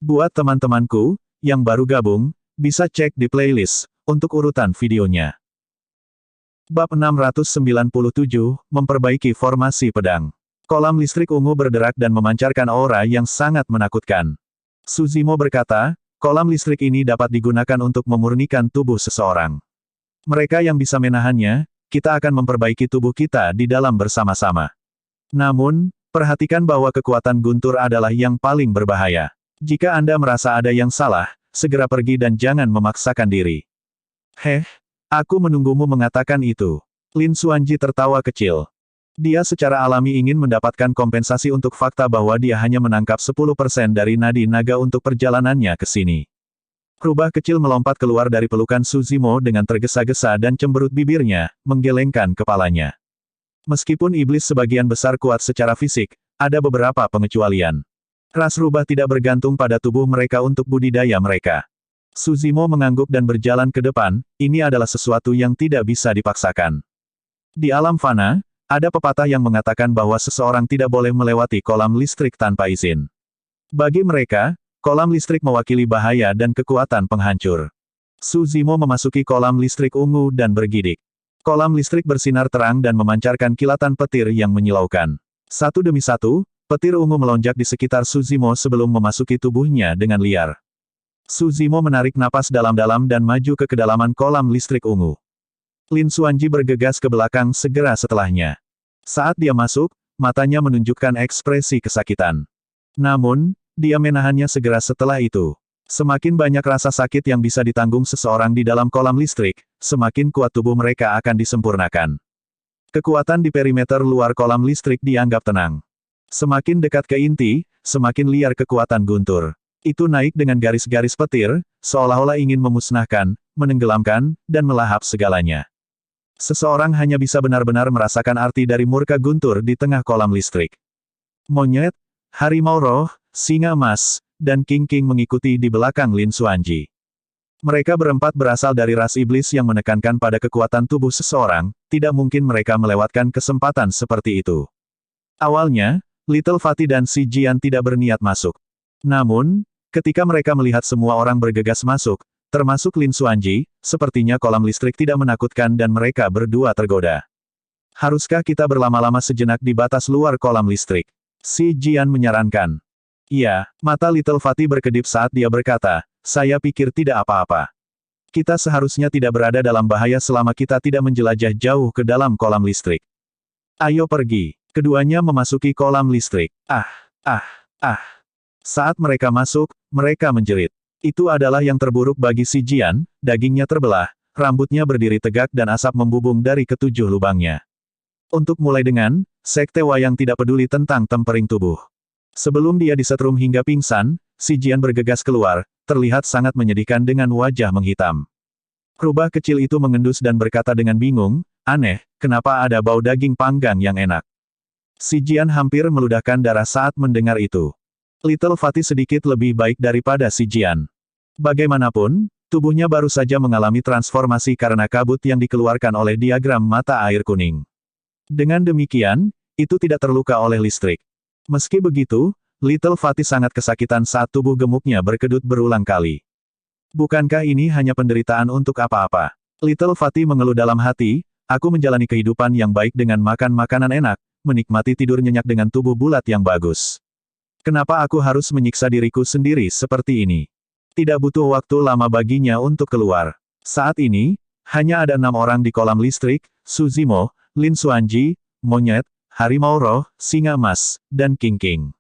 Buat teman-temanku, yang baru gabung, bisa cek di playlist, untuk urutan videonya. Bab 697, Memperbaiki Formasi Pedang. Kolam listrik ungu berderak dan memancarkan aura yang sangat menakutkan. Suzimo berkata, kolam listrik ini dapat digunakan untuk memurnikan tubuh seseorang. Mereka yang bisa menahannya, kita akan memperbaiki tubuh kita di dalam bersama-sama. Namun, perhatikan bahwa kekuatan guntur adalah yang paling berbahaya. Jika Anda merasa ada yang salah, segera pergi dan jangan memaksakan diri. Aku menunggumu mengatakan itu. Lin Xuanji tertawa kecil. Dia secara alami ingin mendapatkan kompensasi untuk fakta bahwa dia hanya menangkap 10% dari nadi naga untuk perjalanannya ke sini. Rubah kecil melompat keluar dari pelukan Suzimo dengan tergesa-gesa dan cemberut bibirnya, menggelengkan kepalanya. Meskipun iblis sebagian besar kuat secara fisik, ada beberapa pengecualian. Ras rubah tidak bergantung pada tubuh mereka untuk budidaya mereka. Suzimo mengangguk dan berjalan ke depan, ini adalah sesuatu yang tidak bisa dipaksakan. Di alam fana, ada pepatah yang mengatakan bahwa seseorang tidak boleh melewati kolam listrik tanpa izin. Bagi mereka, kolam listrik mewakili bahaya dan kekuatan penghancur. Suzimo memasuki kolam listrik ungu dan bergidik. Kolam listrik bersinar terang dan memancarkan kilatan petir yang menyilaukan. Satu demi satu, petir ungu melonjak di sekitar Suzimo sebelum memasuki tubuhnya dengan liar. Suzimo menarik napas dalam-dalam dan maju ke kedalaman kolam listrik ungu. Lin Xuanji bergegas ke belakang segera setelahnya. Saat dia masuk, matanya menunjukkan ekspresi kesakitan. Namun, dia menahannya segera setelah itu. Semakin banyak rasa sakit yang bisa ditanggung seseorang di dalam kolam listrik, semakin kuat tubuh mereka akan disempurnakan. Kekuatan di perimeter luar kolam listrik dianggap tenang. Semakin dekat ke inti, semakin liar kekuatan guntur. Itu naik dengan garis-garis petir, seolah-olah ingin memusnahkan, menenggelamkan, dan melahap segalanya. Seseorang hanya bisa benar-benar merasakan arti dari murka guntur di tengah kolam listrik. Monyet, harimau roh, singa emas, dan King mengikuti di belakang Lin Xuanji. Mereka berempat berasal dari ras iblis yang menekankan pada kekuatan tubuh seseorang, tidak mungkin mereka melewatkan kesempatan seperti itu. Awalnya, Little Fatty dan Si Jian tidak berniat masuk. Namun, ketika mereka melihat semua orang bergegas masuk, termasuk Lin Xuanji, sepertinya kolam listrik tidak menakutkan dan mereka berdua tergoda. Haruskah kita berlama-lama sejenak di batas luar kolam listrik? Si Jian menyarankan. Iya, mata Little Fatty berkedip saat dia berkata, saya pikir tidak apa-apa. Kita seharusnya tidak berada dalam bahaya selama kita tidak menjelajah jauh ke dalam kolam listrik. Ayo pergi. Keduanya memasuki kolam listrik. Saat mereka masuk, mereka menjerit. Itu adalah yang terburuk bagi Si Jian, dagingnya terbelah, rambutnya berdiri tegak dan asap membubung dari ketujuh lubangnya. Untuk mulai dengan, Sekte Wayang tidak peduli tentang tempering tubuh. Sebelum dia disetrum hingga pingsan, Si Jian bergegas keluar, terlihat sangat menyedihkan dengan wajah menghitam. Rubah kecil itu mengendus dan berkata dengan bingung, aneh, kenapa ada bau daging panggang yang enak? Si Jian hampir meludahkan darah saat mendengar itu. Little Fatty sedikit lebih baik daripada Si Jian. Bagaimanapun, tubuhnya baru saja mengalami transformasi karena kabut yang dikeluarkan oleh diagram mata air kuning. Dengan demikian, itu tidak terluka oleh listrik. Meski begitu, Little Fatty sangat kesakitan saat tubuh gemuknya berkedut berulang kali. Bukankah ini hanya penderitaan untuk apa-apa? Little Fatty mengeluh dalam hati, aku menjalani kehidupan yang baik dengan makan makanan enak, menikmati tidur nyenyak dengan tubuh bulat yang bagus. Kenapa aku harus menyiksa diriku sendiri seperti ini? Tidak butuh waktu lama baginya untuk keluar. Saat ini, hanya ada 6 orang di kolam listrik, Suzimo, Lin Xuanji, Monyet, Harimau Roh, Singa Emas, dan King.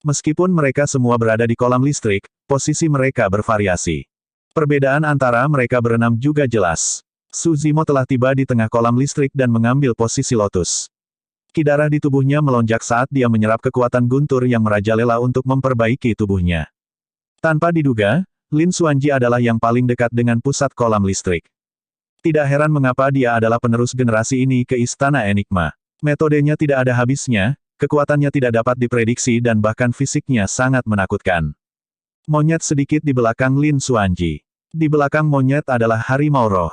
Meskipun mereka semua berada di kolam listrik, posisi mereka bervariasi. Perbedaan antara mereka berenam juga jelas. Suzimo telah tiba di tengah kolam listrik dan mengambil posisi lotus. Darah di tubuhnya melonjak saat dia menyerap kekuatan guntur yang merajalela untuk memperbaiki tubuhnya. Tanpa diduga, Lin Xuanji adalah yang paling dekat dengan pusat kolam listrik. Tidak heran mengapa dia adalah penerus generasi ini ke Istana Enigma. Metodenya tidak ada habisnya, kekuatannya tidak dapat diprediksi dan bahkan fisiknya sangat menakutkan. Monyet sedikit di belakang Lin Xuanji. Di belakang monyet adalah harimau roh.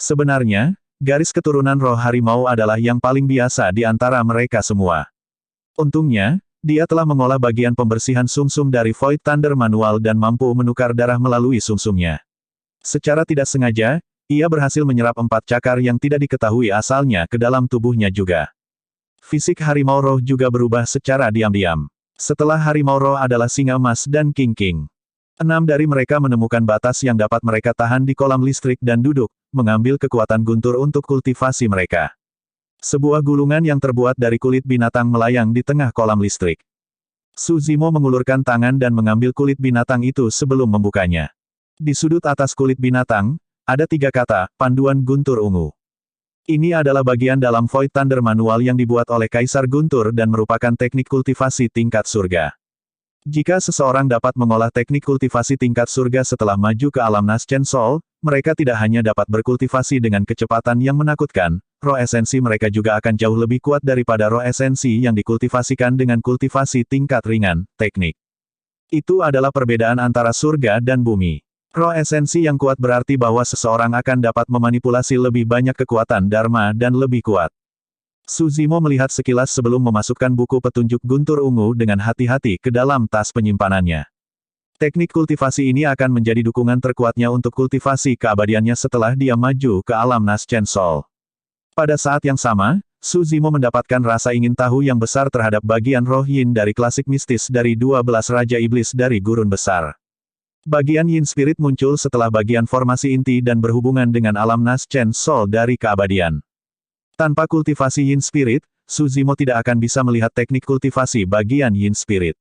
Sebenarnya, garis keturunan roh harimau adalah yang paling biasa di antara mereka semua. Untungnya, Dia telah mengolah bagian pembersihan sumsum dari Void Thunder manual dan mampu menukar darah melalui sumsumnya. Secara tidak sengaja, ia berhasil menyerap 4 cakar yang tidak diketahui asalnya ke dalam tubuhnya juga. Fisik harimau roh juga berubah secara diam-diam. Setelah harimau roh adalah singa emas dan king-king. 6 dari mereka menemukan batas yang dapat mereka tahan di kolam listrik dan duduk, mengambil kekuatan guntur untuk kultivasi mereka. Sebuah gulungan yang terbuat dari kulit binatang melayang di tengah kolam listrik. Su Zimo mengulurkan tangan dan mengambil kulit binatang itu sebelum membukanya. Di sudut atas kulit binatang, ada 3 kata, panduan guntur ungu. Ini adalah bagian dalam Void Thunder manual yang dibuat oleh Kaisar Guntur dan merupakan teknik kultivasi tingkat surga. Jika seseorang dapat mengolah teknik kultivasi tingkat surga setelah maju ke alam Naschen Soul, mereka tidak hanya dapat berkultivasi dengan kecepatan yang menakutkan, roh esensi mereka juga akan jauh lebih kuat daripada roh esensi yang dikultivasikan dengan kultivasi tingkat ringan, teknik. Itu adalah perbedaan antara surga dan bumi. Roh esensi yang kuat berarti bahwa seseorang akan dapat memanipulasi lebih banyak kekuatan Dharma dan lebih kuat. Su Zimo melihat sekilas sebelum memasukkan buku petunjuk guntur ungu dengan hati-hati ke dalam tas penyimpanannya. Teknik kultivasi ini akan menjadi dukungan terkuatnya untuk kultivasi keabadiannya setelah dia maju ke alam Naschen Soul. Pada saat yang sama, Su Zimo mendapatkan rasa ingin tahu yang besar terhadap bagian roh yin dari klasik mistis dari 12 Raja Iblis dari Gurun Besar. Bagian yin spirit muncul setelah bagian formasi inti dan berhubungan dengan alam Naschen Soul dari keabadian. Tanpa kultivasi yin spirit, Su Zimo tidak akan bisa melihat teknik kultivasi bagian yin spirit.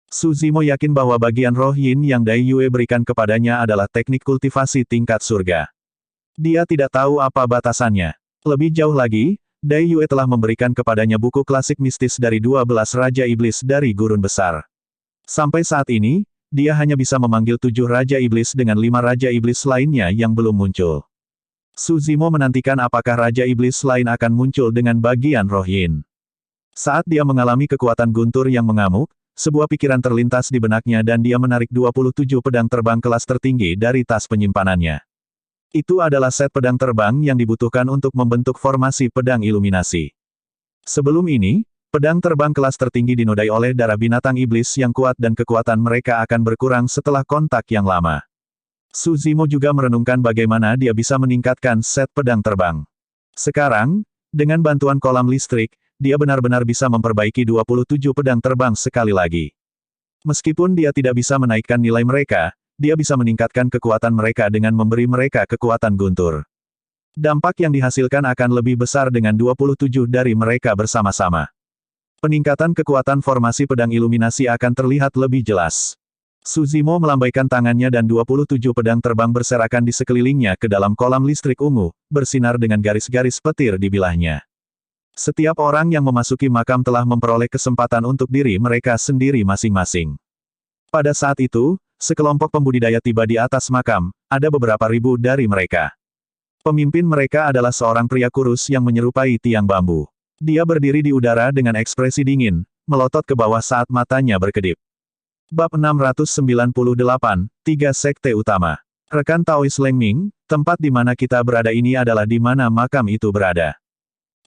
Su Zimo yakin bahwa bagian roh yin yang Dai Yue berikan kepadanya adalah teknik kultivasi tingkat surga. Dia tidak tahu apa batasannya. Lebih jauh lagi, Dai Yue telah memberikan kepadanya buku klasik mistis dari 12 Raja Iblis dari Gurun Besar. Sampai saat ini, dia hanya bisa memanggil 7 Raja Iblis dengan 5 Raja Iblis lainnya yang belum muncul. Su Zimo menantikan apakah Raja Iblis lain akan muncul dengan bagian roh yin. Saat dia mengalami kekuatan guntur yang mengamuk, sebuah pikiran terlintas di benaknya dan dia menarik 27 pedang terbang kelas tertinggi dari tas penyimpanannya. Itu adalah set pedang terbang yang dibutuhkan untuk membentuk formasi pedang iluminasi. Sebelum ini, pedang terbang kelas tertinggi dinodai oleh darah binatang iblis yang kuat dan kekuatan mereka akan berkurang setelah kontak yang lama. Su Zimo juga merenungkan bagaimana dia bisa meningkatkan set pedang terbang. Sekarang, dengan bantuan kolam listrik, dia benar-benar bisa memperbaiki 27 pedang terbang sekali lagi. Meskipun dia tidak bisa menaikkan nilai mereka, dia bisa meningkatkan kekuatan mereka dengan memberi mereka kekuatan guntur. Dampak yang dihasilkan akan lebih besar dengan 27 dari mereka bersama-sama. Peningkatan kekuatan formasi pedang iluminasi akan terlihat lebih jelas. Su Zimo melambaikan tangannya dan 27 pedang terbang berserakan di sekelilingnya ke dalam kolam listrik ungu, bersinar dengan garis-garis petir di bilahnya. Setiap orang yang memasuki makam telah memperoleh kesempatan untuk diri mereka sendiri masing-masing. Pada saat itu, sekelompok pembudidaya tiba di atas makam, ada beberapa ribu dari mereka. Pemimpin mereka adalah seorang pria kurus yang menyerupai tiang bambu. Dia berdiri di udara dengan ekspresi dingin, melotot ke bawah saat matanya berkedip. Bab 698, 3 Sekte Utama. Rekan Taois Leng Ming, tempat di mana kita berada ini adalah di mana makam itu berada.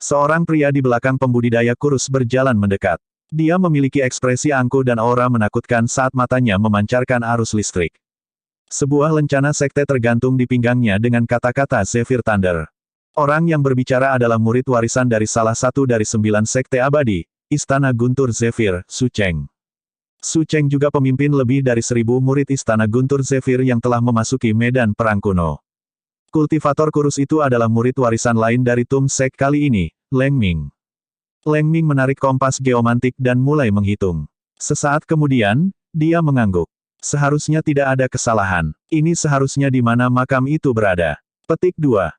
Seorang pria di belakang pembudidaya kurus berjalan mendekat. Dia memiliki ekspresi angkuh dan aura menakutkan saat matanya memancarkan arus listrik. Sebuah lencana sekte tergantung di pinggangnya dengan kata-kata Zephyr Thunder. Orang yang berbicara adalah murid warisan dari salah satu dari 9 sekte abadi, Istana Guntur Zephyr, Su Cheng. Su Cheng juga pemimpin lebih dari 1000 murid Istana Guntur Zephyr yang telah memasuki medan perang kuno. Kultivator kurus itu adalah murid warisan lain dari Tum Sek kali ini, Leng Ming. Leng Ming menarik kompas geomantik dan mulai menghitung. Sesaat kemudian, dia mengangguk. Seharusnya tidak ada kesalahan. Ini seharusnya di mana makam itu berada. Petik 2.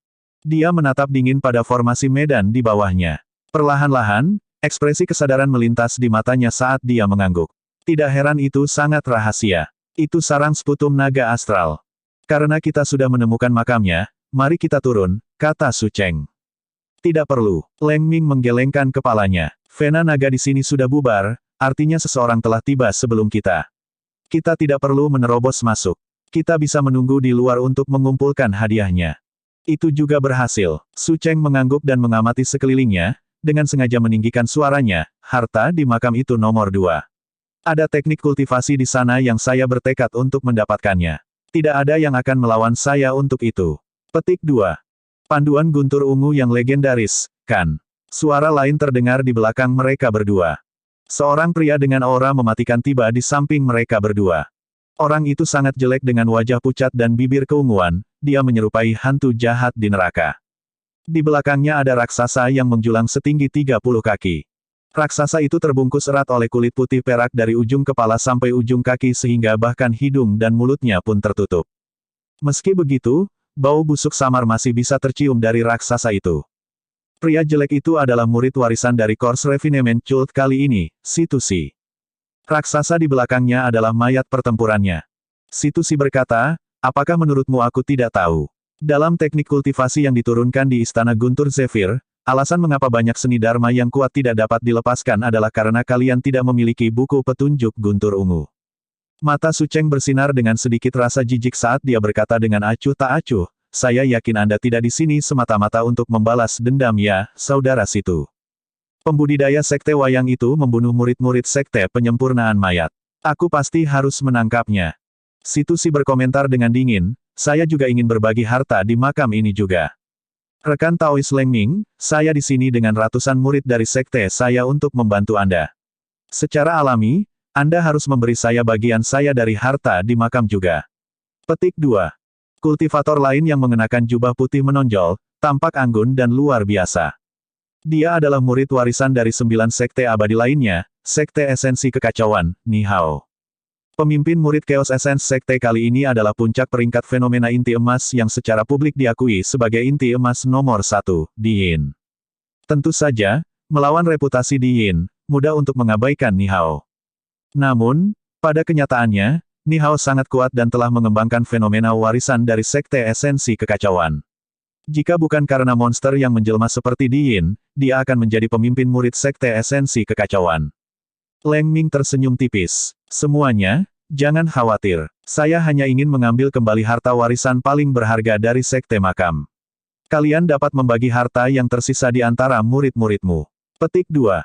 Dia menatap dingin pada formasi medan di bawahnya. Perlahan-lahan, ekspresi kesadaran melintas di matanya saat dia mengangguk. Tidak heran itu sangat rahasia. Itu sarang sputum naga astral. Karena kita sudah menemukan makamnya, mari kita turun, kata Su Cheng. Tidak perlu. Leng Ming menggelengkan kepalanya. Vena naga di sini sudah bubar, artinya seseorang telah tiba sebelum kita. Kita tidak perlu menerobos masuk. Kita bisa menunggu di luar untuk mengumpulkan hadiahnya. Itu juga berhasil. Su Cheng mengangguk dan mengamati sekelilingnya, dengan sengaja meninggikan suaranya, harta di makam itu nomor 2. Ada teknik kultivasi di sana yang saya bertekad untuk mendapatkannya. Tidak ada yang akan melawan saya untuk itu. Petik 2. Panduan guntur ungu yang legendaris, kan? Suara lain terdengar di belakang mereka berdua. Seorang pria dengan aura mematikan tiba di samping mereka berdua. Orang itu sangat jelek dengan wajah pucat dan bibir keunguan, dia menyerupai hantu jahat di neraka. Di belakangnya ada raksasa yang menjulang setinggi 30 kaki. Raksasa itu terbungkus erat oleh kulit putih perak dari ujung kepala sampai ujung kaki sehingga bahkan hidung dan mulutnya pun tertutup. Meski begitu, bau busuk samar masih bisa tercium dari raksasa itu. Pria jelek itu adalah murid warisan dari Corps Refinement Cult kali ini, Situsi. Raksasa di belakangnya adalah mayat pertempurannya. Situsi berkata, apakah menurutmu aku tidak tahu? Dalam teknik kultivasi yang diturunkan di Istana Guntur Zephyr, alasan mengapa banyak seni Dharma yang kuat tidak dapat dilepaskan adalah karena kalian tidak memiliki buku petunjuk Guntur Ungu. Mata Su Cheng bersinar dengan sedikit rasa jijik saat dia berkata dengan acuh tak acuh, saya yakin Anda tidak di sini semata-mata untuk membalas dendam ya, saudara Situ. Pembudidaya sekte wayang itu membunuh murid-murid sekte penyempurnaan mayat. Aku pasti harus menangkapnya. Situsi berkomentar dengan dingin, saya juga ingin berbagi harta di makam ini juga. Rekan Taois Leng Ming, saya di sini dengan ratusan murid dari sekte saya untuk membantu Anda. Secara alami, Anda harus memberi saya bagian saya dari harta di makam juga. Petik 2. Kultivator lain yang mengenakan jubah putih menonjol, tampak anggun dan luar biasa. Dia adalah murid warisan dari 9 sekte abadi lainnya, Sekte Esensi Kekacauan, Nihao. Pemimpin murid Chaos Essence Sekte kali ini adalah puncak peringkat fenomena inti emas yang secara publik diakui sebagai inti emas nomor 1, Di Yin. Tentu saja, melawan reputasi Di Yin, mudah untuk mengabaikan Nihao. Namun, pada kenyataannya, Nihao sangat kuat dan telah mengembangkan fenomena warisan dari Sekte Esensi Kekacauan. Jika bukan karena monster yang menjelma seperti Di Yin, dia akan menjadi pemimpin murid Sekte Esensi Kekacauan. Leng Ming tersenyum tipis. Semuanya, jangan khawatir. Saya hanya ingin mengambil kembali harta warisan paling berharga dari Sekte Makam. Kalian dapat membagi harta yang tersisa di antara murid-muridmu. Petik 2.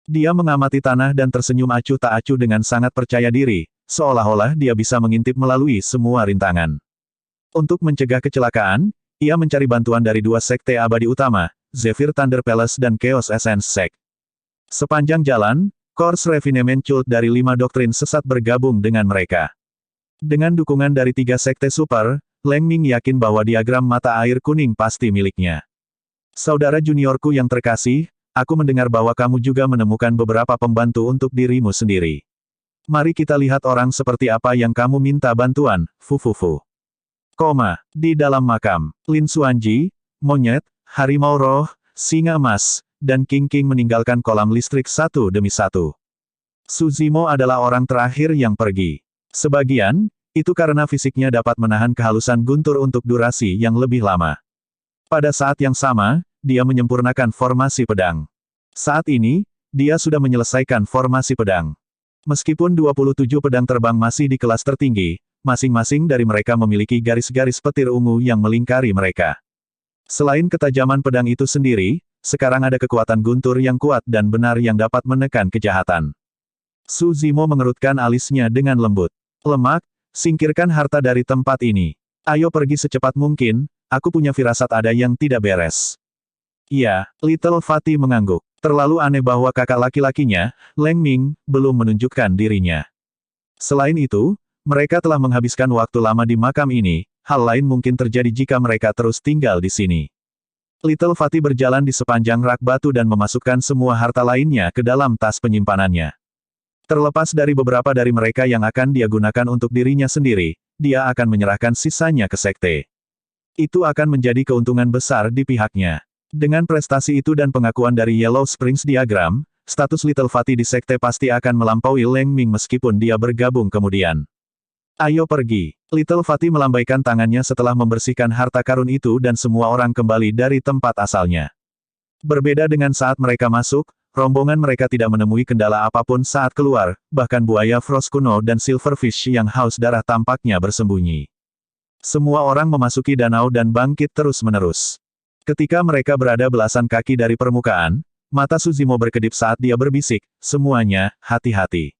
Dia mengamati tanah dan tersenyum acuh tak acuh dengan sangat percaya diri, seolah-olah dia bisa mengintip melalui semua rintangan. Untuk mencegah kecelakaan, ia mencari bantuan dari 2 sekte abadi utama, Zephyr Thunder Palace dan Chaos Essence Sect. Sepanjang jalan, Corps Refinement Cult dari 5 doktrin sesat bergabung dengan mereka. Dengan dukungan dari 3 sekte super, Leng Ming yakin bahwa diagram mata air kuning pasti miliknya. Saudara juniorku yang terkasih, aku mendengar bahwa kamu juga menemukan beberapa pembantu untuk dirimu sendiri. Mari kita lihat orang seperti apa yang kamu minta bantuan, Fufufu. Di dalam makam, Lin Xuanji, monyet, harimau roh, singa emas, dan King King meninggalkan kolam listrik satu demi satu. Su Zimo adalah orang terakhir yang pergi. Sebagian, itu karena fisiknya dapat menahan kehalusan guntur untuk durasi yang lebih lama. Pada saat yang sama, dia menyempurnakan formasi pedang. Saat ini, dia sudah menyelesaikan formasi pedang. Meskipun 27 pedang terbang masih di kelas tertinggi, masing-masing dari mereka memiliki garis-garis petir ungu yang melingkari mereka. Selain ketajaman pedang itu sendiri, sekarang ada kekuatan guntur yang kuat dan benar yang dapat menekan kejahatan. Su Zimo mengerutkan alisnya dengan lembut. Lemak, singkirkan harta dari tempat ini. Ayo pergi secepat mungkin, aku punya firasat ada yang tidak beres. Iya, Little Fatty mengangguk. Terlalu aneh bahwa kakak laki-lakinya, Leng Ming, belum menunjukkan dirinya. Selain itu, mereka telah menghabiskan waktu lama di makam ini, hal lain mungkin terjadi jika mereka terus tinggal di sini. Little Fatty berjalan di sepanjang rak batu dan memasukkan semua harta lainnya ke dalam tas penyimpanannya. Terlepas dari beberapa dari mereka yang akan dia gunakan untuk dirinya sendiri, dia akan menyerahkan sisanya ke sekte. Itu akan menjadi keuntungan besar di pihaknya. Dengan prestasi itu dan pengakuan dari Yellow Springs Diagram, status Little Fatty di sekte pasti akan melampaui Leng Ming meskipun dia bergabung kemudian. Ayo pergi. Little Fatty melambaikan tangannya setelah membersihkan harta karun itu dan semua orang kembali dari tempat asalnya. Berbeda dengan saat mereka masuk, rombongan mereka tidak menemui kendala apapun saat keluar, bahkan buaya Frost kuno dan Silverfish yang haus darah tampaknya bersembunyi. Semua orang memasuki danau dan bangkit terus-menerus. Ketika mereka berada belasan kaki dari permukaan, Mata Suzimo berkedip saat dia berbisik, semuanya, hati-hati.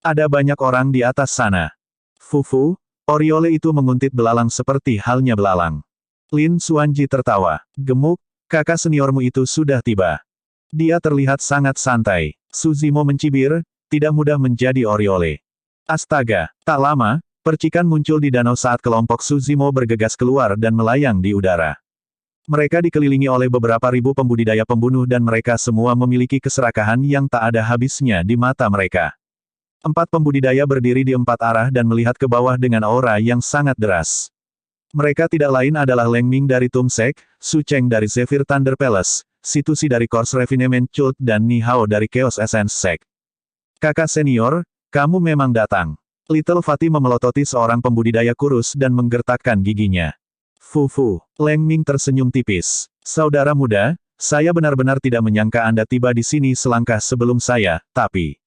Ada banyak orang di atas sana. Fufu, Oriole itu menguntit belalang seperti halnya belalang. Lin Xuanji tertawa. Gemuk, kakak seniormu itu sudah tiba. Dia terlihat sangat santai. Suzimo mencibir, tidak mudah menjadi Oriole. Astaga, tak lama, percikan muncul di danau saat kelompok Suzimo bergegas keluar dan melayang di udara. Mereka dikelilingi oleh beberapa ribu pembudidaya pembunuh dan mereka semua memiliki keserakahan yang tak ada habisnya di mata mereka. 4 pembudidaya berdiri di 4 arah dan melihat ke bawah dengan aura yang sangat deras. Mereka tidak lain adalah Leng Ming dari Tumsek, Su Cheng dari Zephyr Thunder Palace, Situsi dari Course Refinement Cult dan Ni Hao dari Chaos Essence Sect. Kakak senior, kamu memang datang. Little Fatty memelototi seorang pembudidaya kurus dan menggertakkan giginya. Fufu, Leng Ming tersenyum tipis. Saudara muda, saya benar-benar tidak menyangka Anda tiba di sini selangkah sebelum saya, tapi...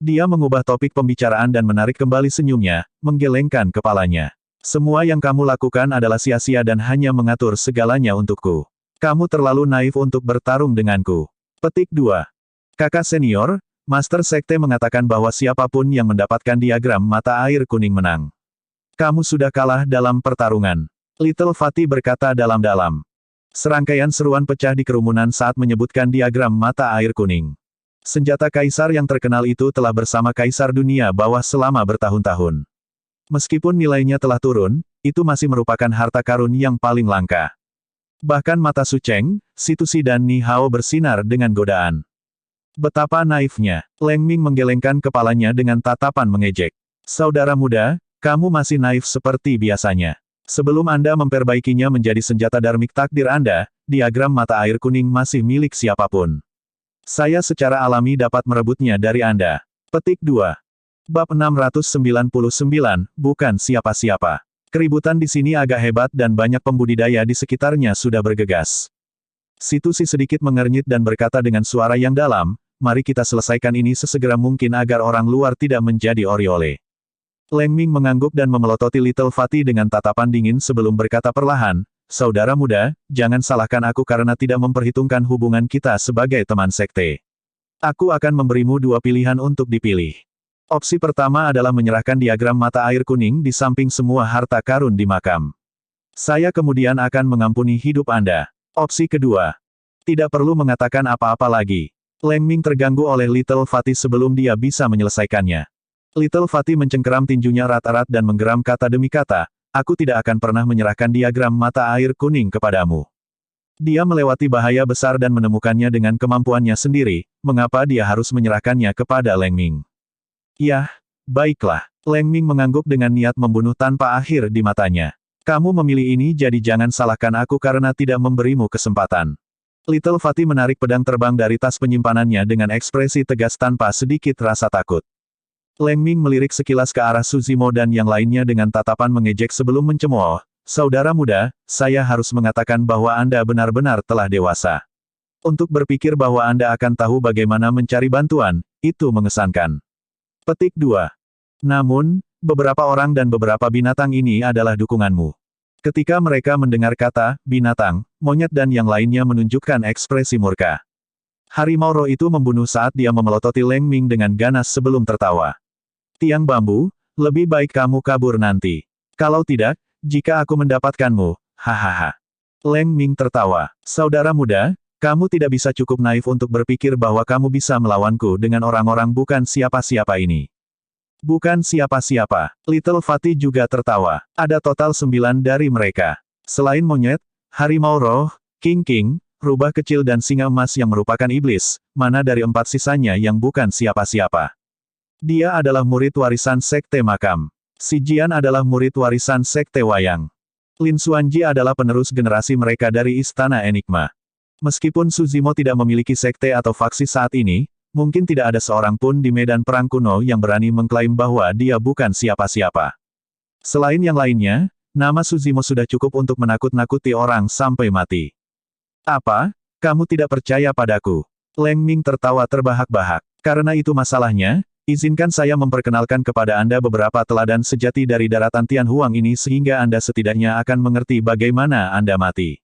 Dia mengubah topik pembicaraan dan menarik kembali senyumnya, menggelengkan kepalanya. Semua yang kamu lakukan adalah sia-sia dan hanya mengatur segalanya untukku. Kamu terlalu naif untuk bertarung denganku. Petik 2. Kakak senior, Master Sekte mengatakan bahwa siapapun yang mendapatkan diagram mata air kuning menang. Kamu sudah kalah dalam pertarungan. Little Fatty berkata dalam-dalam. Serangkaian seruan pecah di kerumunan saat menyebutkan diagram mata air kuning. Senjata kaisar yang terkenal itu telah bersama kaisar dunia bawah selama bertahun-tahun. Meskipun nilainya telah turun, itu masih merupakan harta karun yang paling langka. Bahkan mata Su Cheng, Situsi dan Ni Hao bersinar dengan godaan. Betapa naifnya, Leng Ming menggelengkan kepalanya dengan tatapan mengejek. Saudara muda, kamu masih naif seperti biasanya. Sebelum Anda memperbaikinya menjadi senjata darmik takdir Anda, diagram mata air kuning masih milik siapapun. Saya secara alami dapat merebutnya dari Anda. Petik 2. Bab 699, bukan siapa-siapa. Keributan di sini agak hebat dan banyak pembudidaya di sekitarnya sudah bergegas. Situsi sedikit mengernyit dan berkata dengan suara yang dalam, mari kita selesaikan ini sesegera mungkin agar orang luar tidak menjadi Oriole. Leng Ming mengangguk dan memelototi Little Fatty dengan tatapan dingin sebelum berkata perlahan, saudara muda, jangan salahkan aku karena tidak memperhitungkan hubungan kita sebagai teman sekte. Aku akan memberimu 2 pilihan untuk dipilih. Opsi pertama adalah menyerahkan diagram mata air kuning di samping semua harta karun di makam. Saya kemudian akan mengampuni hidup Anda. Opsi kedua. Tidak perlu mengatakan apa-apa lagi. Leng Ming terganggu oleh Little Fatty sebelum dia bisa menyelesaikannya. Little Fatty mencengkeram tinjunya erat-erat dan menggeram kata demi kata, aku tidak akan pernah menyerahkan diagram mata air kuning kepadamu. Dia melewati bahaya besar dan menemukannya dengan kemampuannya sendiri, mengapa dia harus menyerahkannya kepada Leng Ming? Yah, baiklah. Leng Ming mengangguk dengan niat membunuh tanpa akhir di matanya. Kamu memilih ini jadi jangan salahkan aku karena tidak memberimu kesempatan. Little Fatty menarik pedang terbang dari tas penyimpanannya dengan ekspresi tegas tanpa sedikit rasa takut. Leng Ming melirik sekilas ke arah Suzimo dan yang lainnya dengan tatapan mengejek sebelum mencemooh, saudara muda, saya harus mengatakan bahwa Anda benar-benar telah dewasa. Untuk berpikir bahwa Anda akan tahu bagaimana mencari bantuan, itu mengesankan. Petik 2. Namun, beberapa orang dan beberapa binatang ini adalah dukunganmu. Ketika mereka mendengar kata, binatang, monyet dan yang lainnya menunjukkan ekspresi murka. Harimau roh itu membunuh saat dia memelototi Leng Ming dengan ganas sebelum tertawa. Tiang bambu, lebih baik kamu kabur nanti. Kalau tidak, jika aku mendapatkanmu, hahaha. Leng Ming tertawa. Saudara muda, kamu tidak bisa cukup naif untuk berpikir bahwa kamu bisa melawanku dengan orang-orang bukan siapa-siapa ini. Bukan siapa-siapa. Little Fatty juga tertawa. Ada total 9 dari mereka. Selain monyet, harimau roh, king, rubah kecil dan singa emas yang merupakan iblis, mana dari 4 sisanya yang bukan siapa-siapa. Dia adalah murid warisan Sekte Makam. Si Jian adalah murid warisan Sekte Wayang. Lin Xuanji adalah penerus generasi mereka dari Istana Enigma. Meskipun Suzimo tidak memiliki sekte atau faksi saat ini, mungkin tidak ada seorang pun di medan perang kuno yang berani mengklaim bahwa dia bukan siapa-siapa. Selain yang lainnya, nama Suzimo sudah cukup untuk menakut-nakuti orang sampai mati. Apa? Kamu tidak percaya padaku? Leng Ming tertawa terbahak-bahak. Karena itu masalahnya, izinkan saya memperkenalkan kepada Anda beberapa teladan sejati dari daratan Tianhuang ini sehingga Anda setidaknya akan mengerti bagaimana Anda mati.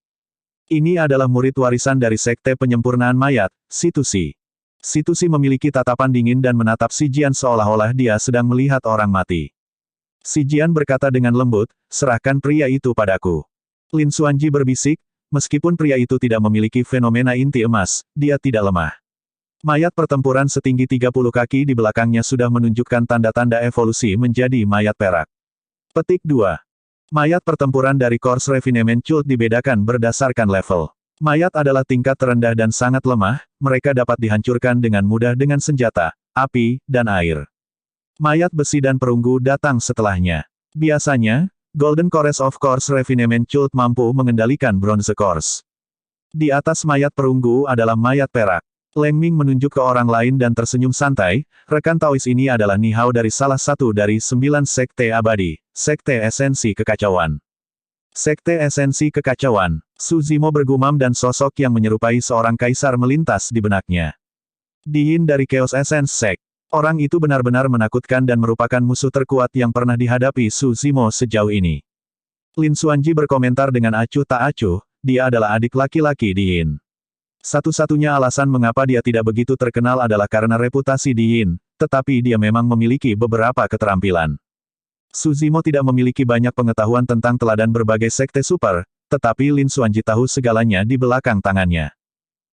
Ini adalah murid warisan dari Sekte Penyempurnaan Mayat, Situsi. Situsi memiliki tatapan dingin dan menatap si Jian seolah-olah dia sedang melihat orang mati. Si Jian berkata dengan lembut, serahkan pria itu padaku. Lin Xuanji berbisik, meskipun pria itu tidak memiliki fenomena inti emas, dia tidak lemah. Mayat pertempuran setinggi 30 kaki di belakangnya sudah menunjukkan tanda-tanda evolusi menjadi mayat perak. Petik 2. Mayat pertempuran dari Course Refinement Cult dibedakan berdasarkan level. Mayat adalah tingkat terendah dan sangat lemah, mereka dapat dihancurkan dengan mudah dengan senjata, api, dan air. Mayat besi dan perunggu datang setelahnya. Biasanya, Golden Cores of Course Refinement Cult mampu mengendalikan Bronze Cores. Di atas mayat perunggu adalah mayat perak. Leng Ming menunjuk ke orang lain dan tersenyum santai, rekan Taois ini adalah Ni Hao dari salah satu dari 9 sekte abadi, Sekte Esensi Kekacauan. Sekte Esensi Kekacauan. Su Zimo bergumam dan sosok yang menyerupai seorang kaisar melintas di benaknya. Diin dari Chaos Essence Sect. Orang itu benar-benar menakutkan dan merupakan musuh terkuat yang pernah dihadapi Su Zimo sejauh ini. Lin Xuanji berkomentar dengan acuh tak acuh, dia adalah adik laki-laki Diin. Satu-satunya alasan mengapa dia tidak begitu terkenal adalah karena reputasi Diin, tetapi dia memang memiliki beberapa keterampilan. Su Zimo tidak memiliki banyak pengetahuan tentang teladan berbagai sekte super, tetapi Lin Xuanji tahu segalanya di belakang tangannya.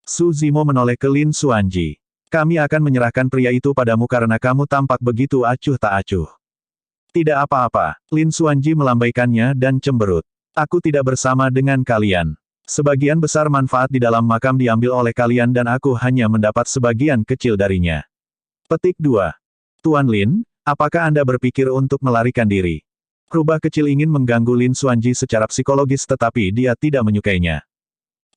Su Zimo menoleh ke Lin Xuanji. Kami akan menyerahkan pria itu padamu karena kamu tampak begitu acuh tak acuh. Tidak apa-apa, Lin Xuanji melambaikannya dan cemberut. Aku tidak bersama dengan kalian. Sebagian besar manfaat di dalam makam diambil oleh kalian dan aku hanya mendapat sebagian kecil darinya. Petik 2. Tuan Lin, apakah Anda berpikir untuk melarikan diri? Rubah kecil ingin mengganggu Lin Xuanji secara psikologis tetapi dia tidak menyukainya.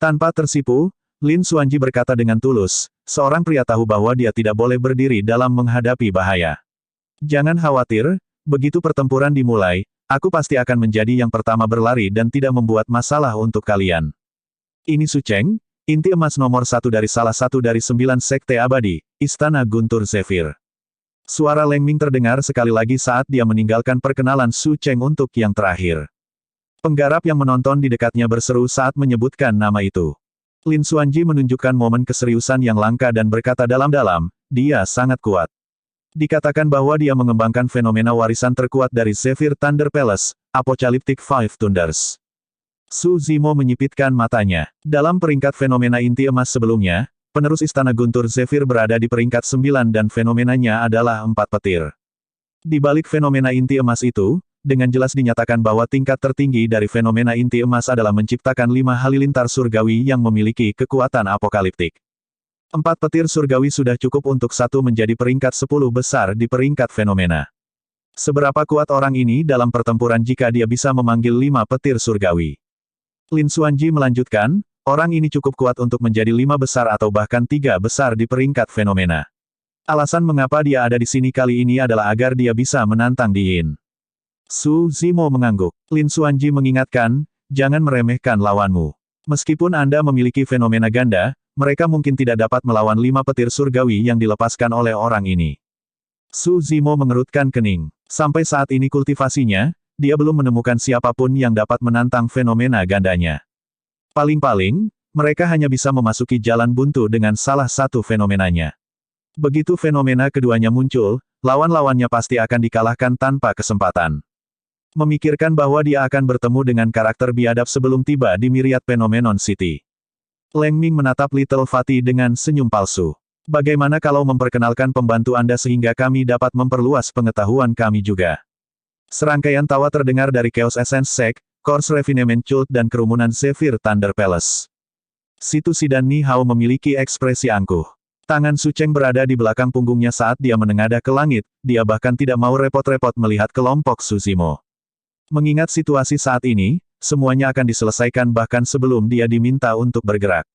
Tanpa tersipu, Lin Xuanji berkata dengan tulus, seorang pria tahu bahwa dia tidak boleh berdiri dalam menghadapi bahaya. Jangan khawatir, begitu pertempuran dimulai, aku pasti akan menjadi yang pertama berlari dan tidak membuat masalah untuk kalian. Ini Su Cheng, inti emas nomor 1 dari salah satu dari 9 sekte abadi, Istana Guntur Zephyr. Suara Leng Ming terdengar sekali lagi saat dia meninggalkan perkenalan Su Cheng untuk yang terakhir. Penggarap yang menonton di dekatnya berseru saat menyebutkan nama itu. Lin Xuanji menunjukkan momen keseriusan yang langka dan berkata dalam-dalam, dia sangat kuat. Dikatakan bahwa dia mengembangkan fenomena warisan terkuat dari Zephyr Thunder Palace, Apocalyptic Five Thunders. Su Zimo menyipitkan matanya. Dalam peringkat fenomena inti emas sebelumnya, penerus Istana Guntur Zephyr berada di peringkat 9 dan fenomenanya adalah 4 petir. Di balik fenomena inti emas itu, dengan jelas dinyatakan bahwa tingkat tertinggi dari fenomena inti emas adalah menciptakan 5 halilintar surgawi yang memiliki kekuatan apokaliptik. 4 petir surgawi sudah cukup untuk satu menjadi peringkat 10 besar di peringkat fenomena. Seberapa kuat orang ini dalam pertempuran jika dia bisa memanggil 5 petir surgawi? Lin Xuanji melanjutkan, orang ini cukup kuat untuk menjadi 5 besar atau bahkan 3 besar di peringkat fenomena. Alasan mengapa dia ada di sini kali ini adalah agar dia bisa menantang Diin. Su Zimo mengangguk. Lin Xuanji mengingatkan, jangan meremehkan lawanmu. Meskipun Anda memiliki fenomena ganda, mereka mungkin tidak dapat melawan 5 petir surgawi yang dilepaskan oleh orang ini. Su Zimo mengerutkan kening. Sampai saat ini kultivasinya, dia belum menemukan siapapun yang dapat menantang fenomena gandanya. Paling-paling, mereka hanya bisa memasuki jalan buntu dengan salah satu fenomenanya. Begitu fenomena keduanya muncul, lawan-lawannya pasti akan dikalahkan tanpa kesempatan. Memikirkan bahwa dia akan bertemu dengan karakter biadab sebelum tiba di Myriad Phenomenon City. Leng Ming menatap Little Fatty dengan senyum palsu. Bagaimana kalau memperkenalkan pembantu Anda sehingga kami dapat memperluas pengetahuan kami juga? Serangkaian tawa terdengar dari Chaos Essence Sect, Course Refinement Cult dan kerumunan Zephyr Thunder Palace. Situsi dan Ni Hao memiliki ekspresi angkuh. Tangan Su Cheng berada di belakang punggungnya saat dia menengadah ke langit, dia bahkan tidak mau repot-repot melihat kelompok Su Zimo. Mengingat situasi saat ini, semuanya akan diselesaikan bahkan sebelum dia diminta untuk bergerak.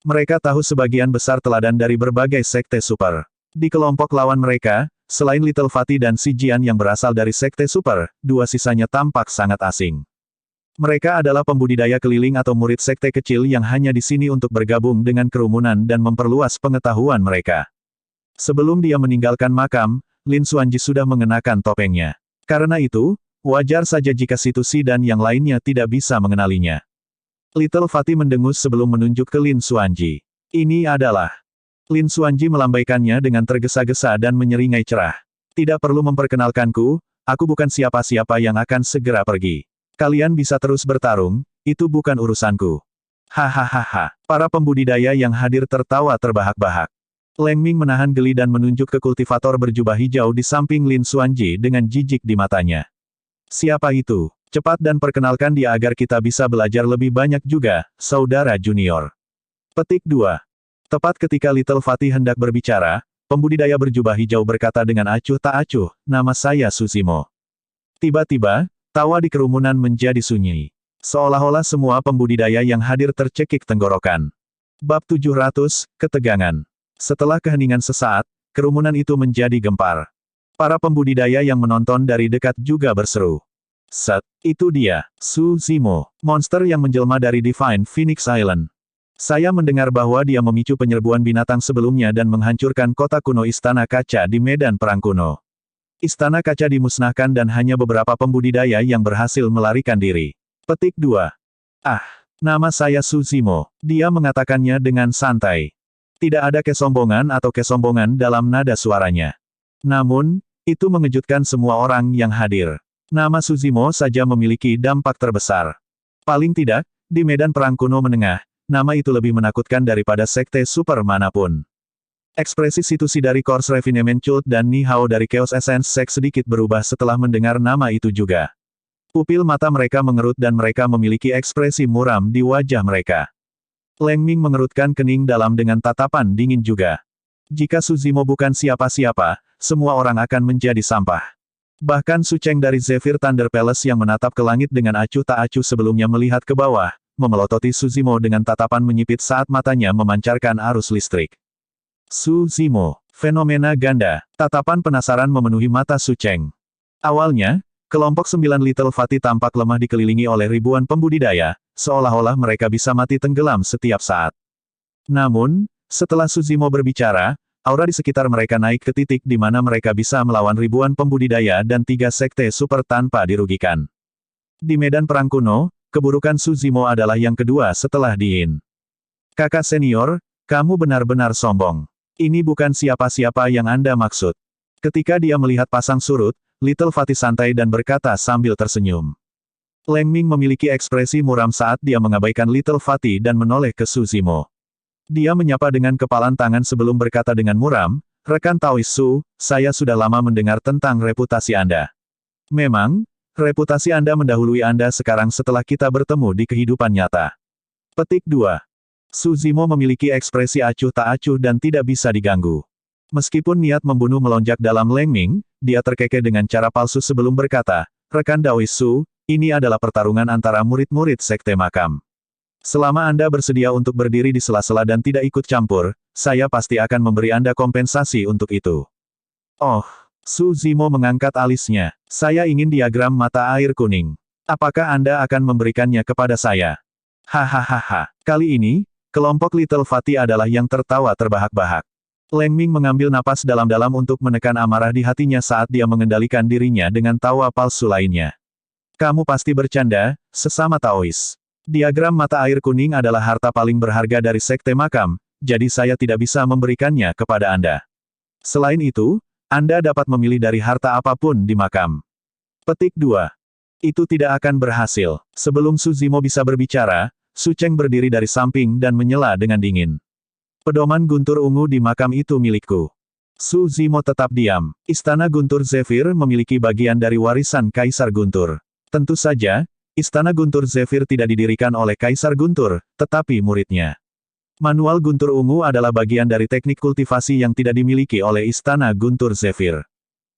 Mereka tahu sebagian besar teladan dari berbagai sekte super. Di kelompok lawan mereka, selain Little Fatty dan Si Jian yang berasal dari sekte super, 2 sisanya tampak sangat asing. Mereka adalah pembudidaya keliling atau murid sekte kecil yang hanya di sini untuk bergabung dengan kerumunan dan memperluas pengetahuan mereka. Sebelum dia meninggalkan makam, Lin Xuanji sudah mengenakan topengnya. Karena itu, wajar saja jika Situsi dan yang lainnya tidak bisa mengenalinya. Little Fatih mendengus sebelum menunjuk ke Lin Xuanji. Ini adalah... Lin Xuanji melambaikannya dengan tergesa-gesa dan menyeringai cerah. Tidak perlu memperkenalkanku, aku bukan siapa-siapa yang akan segera pergi. Kalian bisa terus bertarung, itu bukan urusanku. Hahaha. Para pembudidaya yang hadir tertawa terbahak-bahak. Leng Ming menahan geli dan menunjuk ke kultivator berjubah hijau di samping Lin Xuanji dengan jijik di matanya. Siapa itu? Cepat dan perkenalkan dia agar kita bisa belajar lebih banyak juga, saudara junior. Petik 2. Tepat ketika Little Fatih hendak berbicara, pembudidaya berjubah hijau berkata dengan acuh tak acuh, nama saya Suzimo. Tiba-tiba, tawa di kerumunan menjadi sunyi. Seolah-olah semua pembudidaya yang hadir tercekik tenggorokan. Bab 700, Ketegangan. Setelah keheningan sesaat, kerumunan itu menjadi gempar. Para pembudidaya yang menonton dari dekat juga berseru. Set, itu dia, Suzimo, monster yang menjelma dari Divine Phoenix Island. Saya mendengar bahwa dia memicu penyerbuan binatang sebelumnya dan menghancurkan kota kuno Istana Kaca di medan perang kuno. Istana Kaca dimusnahkan dan hanya beberapa pembudidaya yang berhasil melarikan diri. Petik 2. Ah, nama saya Suzimo, dia mengatakannya dengan santai. Tidak ada kesombongan atau kesombongan dalam nada suaranya. Namun, itu mengejutkan semua orang yang hadir. Nama Suzimo saja memiliki dampak terbesar. Paling tidak, di medan perang kuno menengah, nama itu lebih menakutkan daripada sekte super manapun. Ekspresi situasi dari Course Refinement Cult dan Ni Hao dari Chaos Essence Sect sedikit berubah setelah mendengar nama itu juga. Pupil mata mereka mengerut dan mereka memiliki ekspresi muram di wajah mereka. Leng Ming mengerutkan kening dalam dengan tatapan dingin juga. Jika Suzimo bukan siapa-siapa, semua orang akan menjadi sampah. Bahkan Su Cheng dari Zephyr Thunder Palace yang menatap ke langit dengan acuh tak acuh sebelumnya melihat ke bawah, memelototi Suzimo dengan tatapan menyipit saat matanya memancarkan arus listrik. Suzimo, fenomena ganda, tatapan penasaran memenuhi mata Su Cheng. Awalnya, kelompok 9 Little Fatih tampak lemah dikelilingi oleh ribuan pembudidaya, seolah-olah mereka bisa mati tenggelam setiap saat. Namun, setelah Suzimo berbicara, aura di sekitar mereka naik ke titik di mana mereka bisa melawan ribuan pembudidaya dan 3 sekte super tanpa dirugikan. Di medan perang kuno, keburukan Suzimo adalah yang kedua setelah Diin. Kakak senior, kamu benar-benar sombong. Ini bukan siapa-siapa yang Anda maksud. Ketika dia melihat pasang surut, Little Fatih santai dan berkata sambil tersenyum. Leng Ming memiliki ekspresi muram saat dia mengabaikan Little Fatih dan menoleh ke Suzimo. Dia menyapa dengan kepalan tangan sebelum berkata dengan muram, rekan Taois Su, saya sudah lama mendengar tentang reputasi Anda. Memang, reputasi Anda mendahului Anda sekarang setelah kita bertemu di kehidupan nyata. Petik 2. Suzimo memiliki ekspresi acuh tak acuh dan tidak bisa diganggu. Meskipun niat membunuh melonjak dalam Leng Ming, dia terkekeh dengan cara palsu sebelum berkata, rekan Taois Su, ini adalah pertarungan antara murid-murid Sekte Makam. Selama Anda bersedia untuk berdiri di sela-sela dan tidak ikut campur, saya pasti akan memberi Anda kompensasi untuk itu. Oh, Suzimo mengangkat alisnya. Saya ingin diagram mata air kuning. Apakah Anda akan memberikannya kepada saya? Hahaha. Kali ini, kelompok Little Fatih adalah yang tertawa terbahak-bahak. Leng Ming mengambil napas dalam-dalam untuk menekan amarah di hatinya saat dia mengendalikan dirinya dengan tawa palsu lainnya. Kamu pasti bercanda, sesama Taois. Diagram mata air kuning adalah harta paling berharga dari Sekte Makam, jadi saya tidak bisa memberikannya kepada Anda. Selain itu, Anda dapat memilih dari harta apapun di makam. Petik 2. Itu tidak akan berhasil. Sebelum Suzimo bisa berbicara, Su Cheng berdiri dari samping dan menyela dengan dingin. Pedoman guntur ungu di makam itu milikku. Suzimo tetap diam. Istana Guntur Zephyr memiliki bagian dari warisan Kaisar Guntur. Tentu saja, Istana Guntur Zephyr tidak didirikan oleh Kaisar Guntur, tetapi muridnya. Manual Guntur Ungu adalah bagian dari teknik kultivasi yang tidak dimiliki oleh Istana Guntur Zephyr.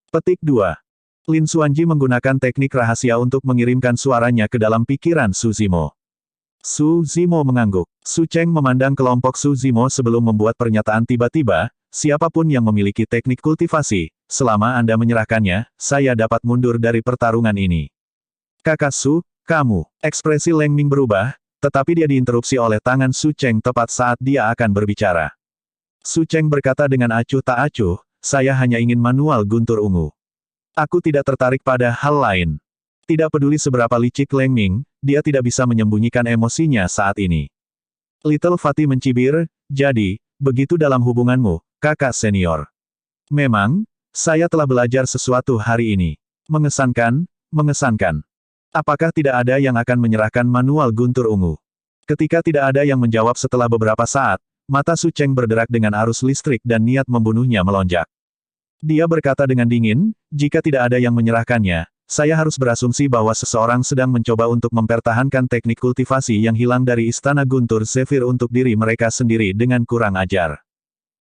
Petik 2. Lin Xuanji menggunakan teknik rahasia untuk mengirimkan suaranya ke dalam pikiran Suzimo. Suzimo mengangguk. Su Cheng memandang kelompok Suzimo sebelum membuat pernyataan tiba-tiba, siapapun yang memiliki teknik kultivasi, selama Anda menyerahkannya, saya dapat mundur dari pertarungan ini. Kakak Su, kamu. Ekspresi Leng Ming berubah, tetapi dia diinterupsi oleh tangan Su Cheng tepat saat dia akan berbicara. Su Cheng berkata dengan acuh tak acuh, saya hanya ingin manual guntur ungu. Aku tidak tertarik pada hal lain. Tidak peduli seberapa licik Leng Ming, dia tidak bisa menyembunyikan emosinya saat ini. Little Fatty mencibir, jadi, begitu dalam hubunganmu, kakak senior. Memang, saya telah belajar sesuatu hari ini. Mengesankan, mengesankan. Apakah tidak ada yang akan menyerahkan manual guntur ungu? Ketika tidak ada yang menjawab setelah beberapa saat, mata Su Cheng berderak dengan arus listrik dan niat membunuhnya melonjak. Dia berkata dengan dingin, jika tidak ada yang menyerahkannya, saya harus berasumsi bahwa seseorang sedang mencoba untuk mempertahankan teknik kultivasi yang hilang dari Istana Guntur Zephyr untuk diri mereka sendiri dengan kurang ajar.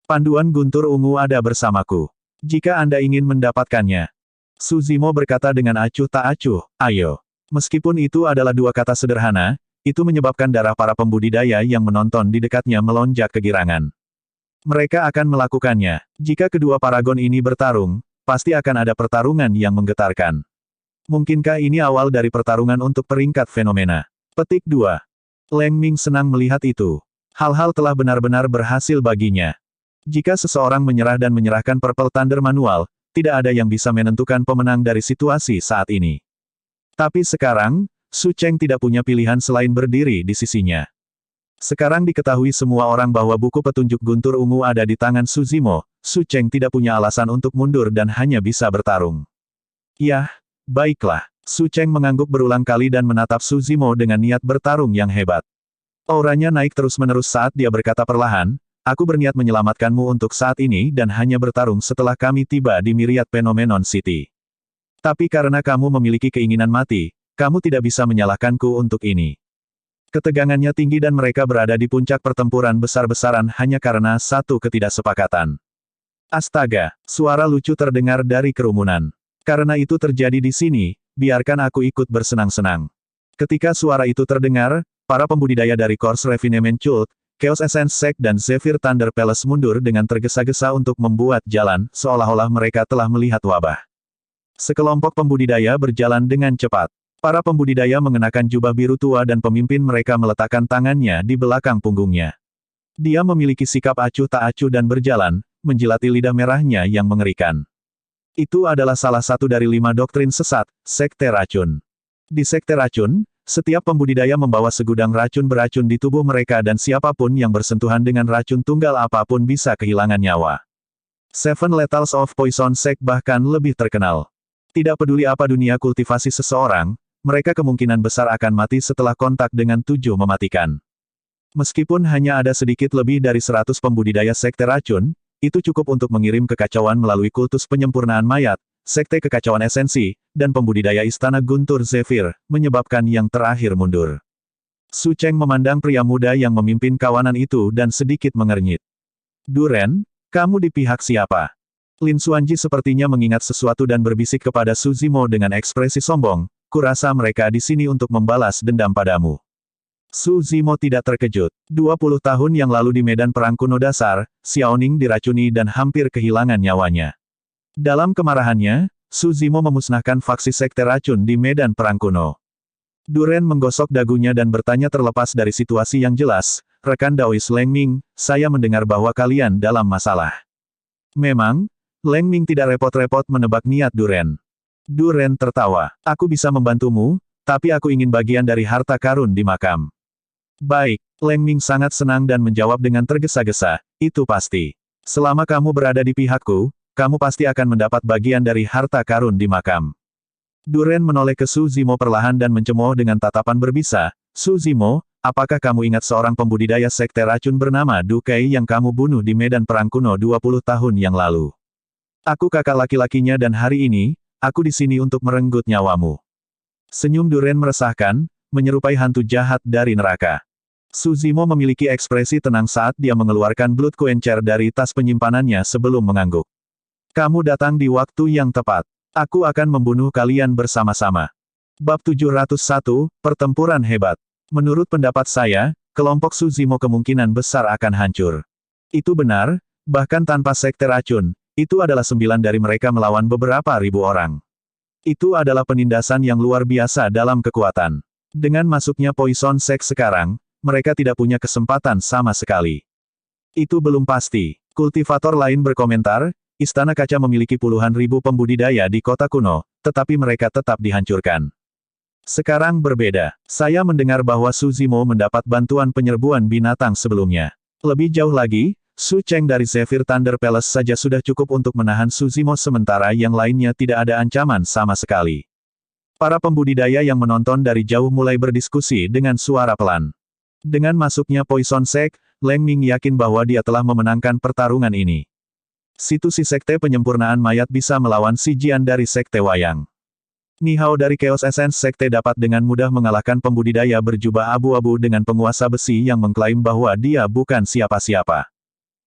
Panduan guntur ungu ada bersamaku. Jika Anda ingin mendapatkannya. Su Zimo berkata dengan acuh tak acuh, ayo. Meskipun itu adalah dua kata sederhana, itu menyebabkan darah para pembudidaya yang menonton di dekatnya melonjak kegirangan. Mereka akan melakukannya. Jika kedua paragon ini bertarung, pasti akan ada pertarungan yang menggetarkan. Mungkinkah ini awal dari pertarungan untuk peringkat fenomena? Petik 2. Leng Ming senang melihat itu. Hal-hal telah benar-benar berhasil baginya. Jika seseorang menyerah dan menyerahkan Purple Thunder manual, tidak ada yang bisa menentukan pemenang dari situasi saat ini. Tapi sekarang, Su Cheng tidak punya pilihan selain berdiri di sisinya. Sekarang diketahui semua orang bahwa buku petunjuk guntur ungu ada di tangan Su Zimo, Su Cheng tidak punya alasan untuk mundur dan hanya bisa bertarung. Yah, baiklah. Su Cheng mengangguk berulang kali dan menatap Su Zimo dengan niat bertarung yang hebat. Auranya naik terus-menerus saat dia berkata perlahan, aku berniat menyelamatkanmu untuk saat ini dan hanya bertarung setelah kami tiba di Myriad Phenomenon City. Tapi karena kamu memiliki keinginan mati, kamu tidak bisa menyalahkanku untuk ini. Ketegangannya tinggi dan mereka berada di puncak pertempuran besar-besaran hanya karena satu ketidaksepakatan. Astaga, suara lucu terdengar dari kerumunan. Karena itu terjadi di sini, biarkan aku ikut bersenang-senang. Ketika suara itu terdengar, para pembudidaya dari Course Refinement Cult, Chaos Essence Sect dan Zephyr Thunder Palace mundur dengan tergesa-gesa untuk membuat jalan, seolah-olah mereka telah melihat wabah. Sekelompok pembudidaya berjalan dengan cepat. Para pembudidaya mengenakan jubah biru tua dan pemimpin mereka meletakkan tangannya di belakang punggungnya. Dia memiliki sikap acuh tak acuh dan berjalan, menjilati lidah merahnya yang mengerikan. Itu adalah salah satu dari 5 doktrin sesat, Sekte Racun. Di Sekte Racun, setiap pembudidaya membawa segudang racun beracun di tubuh mereka dan siapapun yang bersentuhan dengan racun tunggal apapun bisa kehilangan nyawa. Seven Lethals of Poison Sect bahkan lebih terkenal. Tidak peduli apa dunia kultivasi seseorang, mereka kemungkinan besar akan mati setelah kontak dengan 7 mematikan. Meskipun hanya ada sedikit lebih dari 100 pembudidaya Sekte Racun, itu cukup untuk mengirim kekacauan melalui kultus penyempurnaan mayat, sekte kekacauan esensi, dan pembudidaya Istana Guntur Zephyr, menyebabkan yang terakhir mundur. Su Cheng memandang pria muda yang memimpin kawanan itu dan sedikit mengernyit. Duren, kamu di pihak siapa? Lin Xuanji sepertinya mengingat sesuatu dan berbisik kepada Su Zimo dengan ekspresi sombong, kurasa mereka di sini untuk membalas dendam padamu. Su Zimo tidak terkejut. 20 tahun yang lalu di medan perang kuno dasar, Xiaoning diracuni dan hampir kehilangan nyawanya. Dalam kemarahannya, Su Zimo memusnahkan faksi sekte racun di medan perang kuno. Duren menggosok dagunya dan bertanya terlepas dari situasi yang jelas, rekan Daois Leng Ming, saya mendengar bahwa kalian dalam masalah. Memang, Leng Ming tidak repot-repot menebak niat Duren. Duren tertawa, aku bisa membantumu, tapi aku ingin bagian dari harta karun di makam. Baik, Leng Ming sangat senang dan menjawab dengan tergesa-gesa, itu pasti. Selama kamu berada di pihakku, kamu pasti akan mendapat bagian dari harta karun di makam. Duren menoleh ke Su Zimo perlahan dan mencemooh dengan tatapan berbisa, Su Zimo, apakah kamu ingat seorang pembudidaya sekte racun bernama Du Kei yang kamu bunuh di medan perang kuno 20 tahun yang lalu? Aku kakak laki-lakinya dan hari ini, aku di sini untuk merenggut nyawamu. Senyum Duren meresahkan, menyerupai hantu jahat dari neraka. Su Zimo memiliki ekspresi tenang saat dia mengeluarkan Blood Quencher dari tas penyimpanannya sebelum mengangguk. Kamu datang di waktu yang tepat. Aku akan membunuh kalian bersama-sama. Bab 701, Pertempuran Hebat. Menurut pendapat saya, kelompok Su Zimo kemungkinan besar akan hancur. Itu benar, bahkan tanpa sekte racun, itu adalah 9 dari mereka melawan beberapa ribu orang. Itu adalah penindasan yang luar biasa dalam kekuatan. Dengan masuknya Poison Sect sekarang, mereka tidak punya kesempatan sama sekali. Itu belum pasti. Kultivator lain berkomentar, Istana Kaca memiliki puluhan ribu pembudidaya di kota kuno, tetapi mereka tetap dihancurkan. Sekarang berbeda. Saya mendengar bahwa Su Zimo mendapat bantuan penyerbuan binatang sebelumnya. Lebih jauh lagi, Su Cheng dari Zephyr Thunder Palace saja sudah cukup untuk menahan Su Zimo sementara yang lainnya tidak ada ancaman sama sekali. Para pembudidaya yang menonton dari jauh mulai berdiskusi dengan suara pelan. Dengan masuknya Poison Sect, Leng Ming yakin bahwa dia telah memenangkan pertarungan ini. Si Sekte Penyempurnaan Mayat bisa melawan si Jian dari Sekte Wayang. Nihao dari Chaos Essence Sekte dapat dengan mudah mengalahkan pembudidaya berjubah abu-abu dengan penguasa besi yang mengklaim bahwa dia bukan siapa-siapa.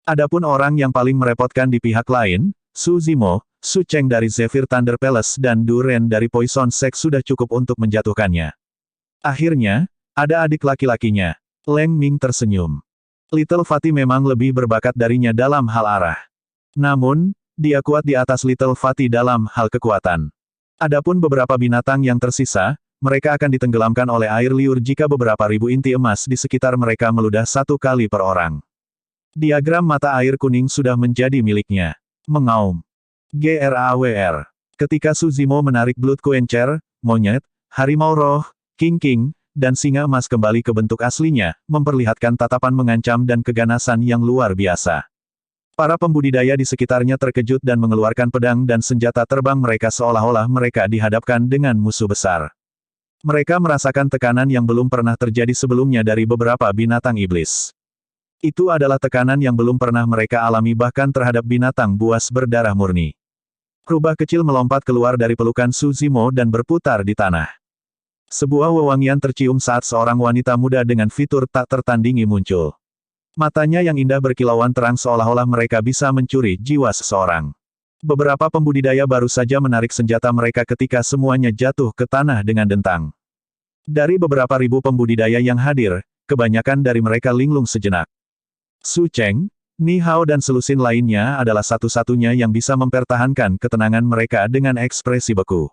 Adapun orang yang paling merepotkan di pihak lain, Su Zimo, Su Cheng dari Zephyr Thunder Palace dan Du Ren dari Poison Sect sudah cukup untuk menjatuhkannya. Akhirnya, ada adik laki-lakinya. Leng Ming tersenyum. Little Fatty memang lebih berbakat darinya dalam hal arah. Namun, dia kuat di atas Little Fatty dalam hal kekuatan. Adapun beberapa binatang yang tersisa, mereka akan ditenggelamkan oleh air liur jika beberapa ribu inti emas di sekitar mereka meludah 1 kali per orang. Diagram mata air kuning sudah menjadi miliknya. Mengaum. GRAWR. Ketika Su Zimo menarik Blood Quencher, monyet, harimau roh, king, dan singa emas kembali ke bentuk aslinya, memperlihatkan tatapan mengancam dan keganasan yang luar biasa. Para pembudidaya di sekitarnya terkejut dan mengeluarkan pedang dan senjata terbang mereka seolah-olah mereka dihadapkan dengan musuh besar. Mereka merasakan tekanan yang belum pernah terjadi sebelumnya dari beberapa binatang iblis. Itu adalah tekanan yang belum pernah mereka alami bahkan terhadap binatang buas berdarah murni. Rubah kecil melompat keluar dari pelukan Su Zimo dan berputar di tanah. Sebuah wewangian tercium saat seorang wanita muda dengan fitur tak tertandingi muncul. Matanya yang indah berkilauan terang seolah-olah mereka bisa mencuri jiwa seseorang. Beberapa pembudidaya baru saja menarik senjata mereka ketika semuanya jatuh ke tanah dengan dentang. Dari beberapa ribu pembudidaya yang hadir, kebanyakan dari mereka linglung sejenak. Su Cheng, Nihao dan selusin lainnya adalah satu-satunya yang bisa mempertahankan ketenangan mereka dengan ekspresi beku.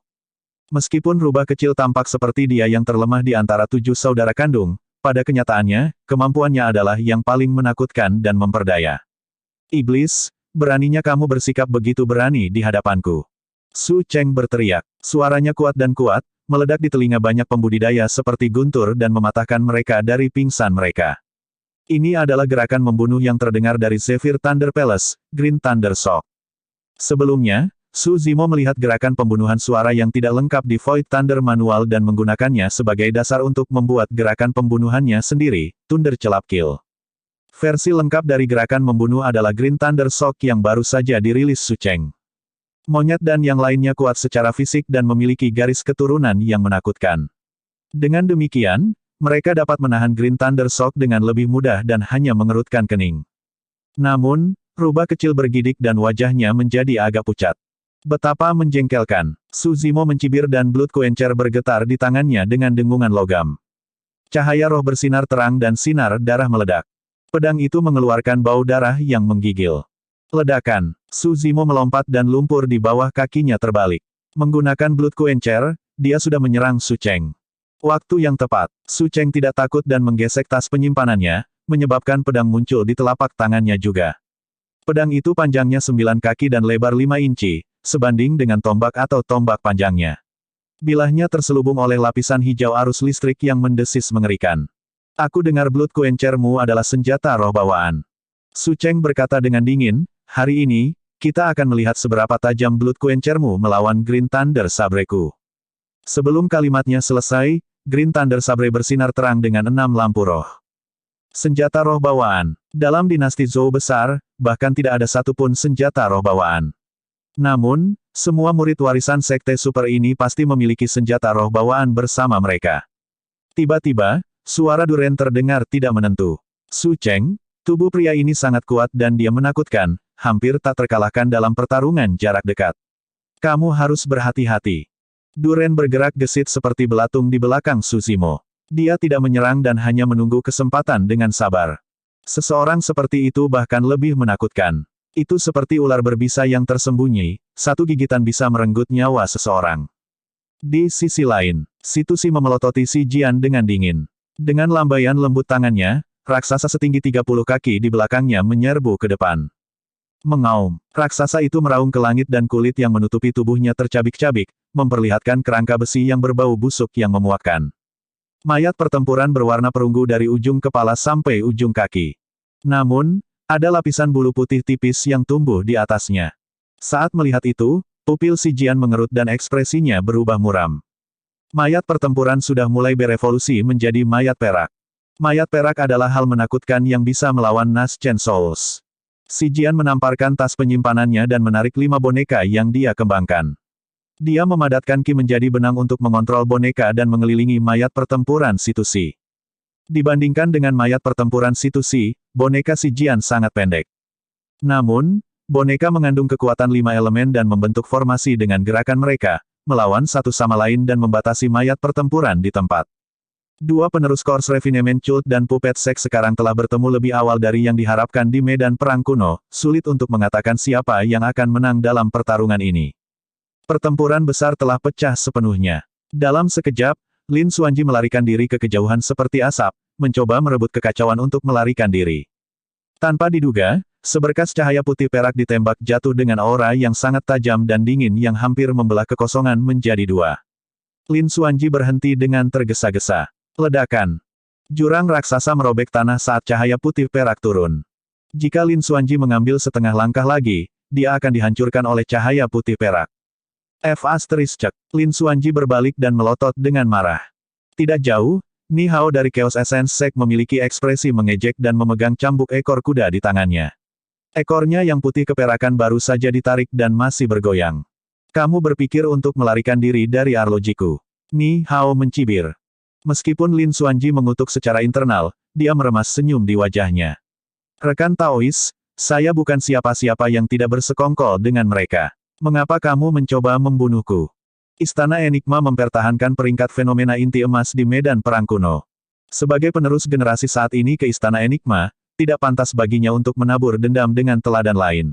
Meskipun rubah kecil tampak seperti dia yang terlemah di antara 7 saudara kandung, pada kenyataannya, kemampuannya adalah yang paling menakutkan dan memperdaya. Iblis, beraninya kamu bersikap begitu berani di hadapanku. Su Cheng berteriak. Suaranya kuat dan kuat, meledak di telinga banyak pembudidaya seperti guntur dan mematahkan mereka dari pingsan mereka. Ini adalah gerakan membunuh yang terdengar dari Zephyr Thunder Palace, Green Thunder Shock. Sebelumnya, Su Zimo melihat gerakan pembunuhan suara yang tidak lengkap di Void Thunder Manual dan menggunakannya sebagai dasar untuk membuat gerakan pembunuhannya sendiri, Thunder Celap Kill. Versi lengkap dari gerakan membunuh adalah Green Thunder Shock yang baru saja dirilis Su Cheng. Monyet dan yang lainnya kuat secara fisik dan memiliki garis keturunan yang menakutkan. Dengan demikian, mereka dapat menahan Green Thunder Shock dengan lebih mudah dan hanya mengerutkan kening. Namun, rubah kecil bergidik dan wajahnya menjadi agak pucat. Betapa menjengkelkan. Su Zimo mencibir dan Blood Quencher bergetar di tangannya dengan dengungan logam. Cahaya roh bersinar terang dan sinar darah meledak. Pedang itu mengeluarkan bau darah yang menggigil. Ledakan. Su Zimo melompat dan lumpur di bawah kakinya terbalik. Menggunakan Blood Quencher, dia sudah menyerang Su Cheng. Waktu yang tepat. Su Cheng tidak takut dan menggesek tas penyimpanannya, menyebabkan pedang muncul di telapak tangannya juga. Pedang itu panjangnya 9 kaki dan lebar 5 inci, sebanding dengan tombak atau tombak panjangnya. Bilahnya terselubung oleh lapisan hijau arus listrik yang mendesis mengerikan. Aku dengar Blood Quencher-mu adalah senjata roh bawaan. Su Cheng berkata dengan dingin, hari ini, kita akan melihat seberapa tajam Blood Quencher-mu melawan Green Thunder Sabreku. Sebelum kalimatnya selesai, Green Thunder Sabre bersinar terang dengan 6 lampu roh. Senjata roh bawaan. Dalam dinasti Zhou besar, bahkan tidak ada satupun senjata roh bawaan. Namun, semua murid warisan Sekte Super ini pasti memiliki senjata roh bawaan bersama mereka. Tiba-tiba, suara Du Ren terdengar tidak menentu. Su Cheng, tubuh pria ini sangat kuat dan dia menakutkan, hampir tak terkalahkan dalam pertarungan jarak dekat. Kamu harus berhati-hati. Du Ren bergerak gesit seperti belatung di belakang Su Zimo. Dia tidak menyerang dan hanya menunggu kesempatan dengan sabar. Seseorang seperti itu bahkan lebih menakutkan. Itu seperti ular berbisa yang tersembunyi, satu gigitan bisa merenggut nyawa seseorang. Di sisi lain, Situsi memelototi si Jian dengan dingin. Dengan lambaian lembut tangannya, raksasa setinggi 30 kaki di belakangnya menyerbu ke depan. Mengaum, raksasa itu meraung ke langit dan kulit yang menutupi tubuhnya tercabik-cabik, memperlihatkan kerangka besi yang berbau busuk yang memuakkan. Mayat pertempuran berwarna perunggu dari ujung kepala sampai ujung kaki. Namun, ada lapisan bulu putih tipis yang tumbuh di atasnya. Saat melihat itu, pupil si Jian mengerut dan ekspresinya berubah muram. Mayat pertempuran sudah mulai berevolusi menjadi mayat perak. Mayat perak adalah hal menakutkan yang bisa melawan Nas Chen Souls. Si Jian menamparkan tas penyimpanannya dan menarik 5 boneka yang dia kembangkan. Dia memadatkan Qi menjadi benang untuk mengontrol boneka dan mengelilingi mayat pertempuran situsi. Dibandingkan dengan mayat pertempuran situsi, boneka si Jian sangat pendek. Namun, boneka mengandung kekuatan 5 elemen dan membentuk formasi dengan gerakan mereka, melawan satu sama lain dan membatasi mayat pertempuran di tempat. Dua penerus Course Refinement Cult dan Puppet Sex sekarang telah bertemu lebih awal dari yang diharapkan di medan perang kuno, sulit untuk mengatakan siapa yang akan menang dalam pertarungan ini. Pertempuran besar telah pecah sepenuhnya. Dalam sekejap, Lin Xuanji melarikan diri ke kejauhan seperti asap, mencoba merebut kekacauan untuk melarikan diri. Tanpa diduga, seberkas cahaya putih perak ditembak jatuh dengan aura yang sangat tajam dan dingin yang hampir membelah kekosongan menjadi dua. Lin Xuanji berhenti dengan tergesa-gesa. Ledakan. Jurang raksasa merobek tanah saat cahaya putih perak turun. Jika Lin Xuanji mengambil setengah langkah lagi, dia akan dihancurkan oleh cahaya putih perak. F***. Lin Xuanji berbalik dan melotot dengan marah. Tidak jauh, Ni Hao dari Chaos Essence Sect memiliki ekspresi mengejek dan memegang cambuk ekor kuda di tangannya. Ekornya yang putih keperakan baru saja ditarik dan masih bergoyang. Kamu berpikir untuk melarikan diri dari arlojiku. Ni Hao mencibir. Meskipun Lin Xuanji mengutuk secara internal, dia meremas senyum di wajahnya. Rekan Taois, saya bukan siapa-siapa yang tidak bersekongkol dengan mereka. Mengapa kamu mencoba membunuhku? Istana Enigma mempertahankan peringkat fenomena inti emas di medan perang kuno. Sebagai penerus generasi saat ini ke Istana Enigma, tidak pantas baginya untuk menabur dendam dengan teladan lain.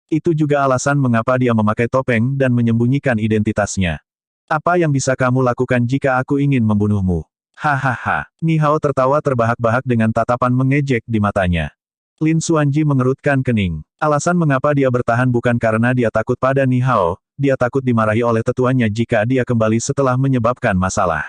Itu juga alasan mengapa dia memakai topeng dan menyembunyikan identitasnya. Apa yang bisa kamu lakukan jika aku ingin membunuhmu? Hahaha. Ni Hao tertawa terbahak-bahak dengan tatapan mengejek di matanya. Lin Xuanji mengerutkan kening. Alasan mengapa dia bertahan bukan karena dia takut pada Ni Hao, dia takut dimarahi oleh tetuanya jika dia kembali setelah menyebabkan masalah.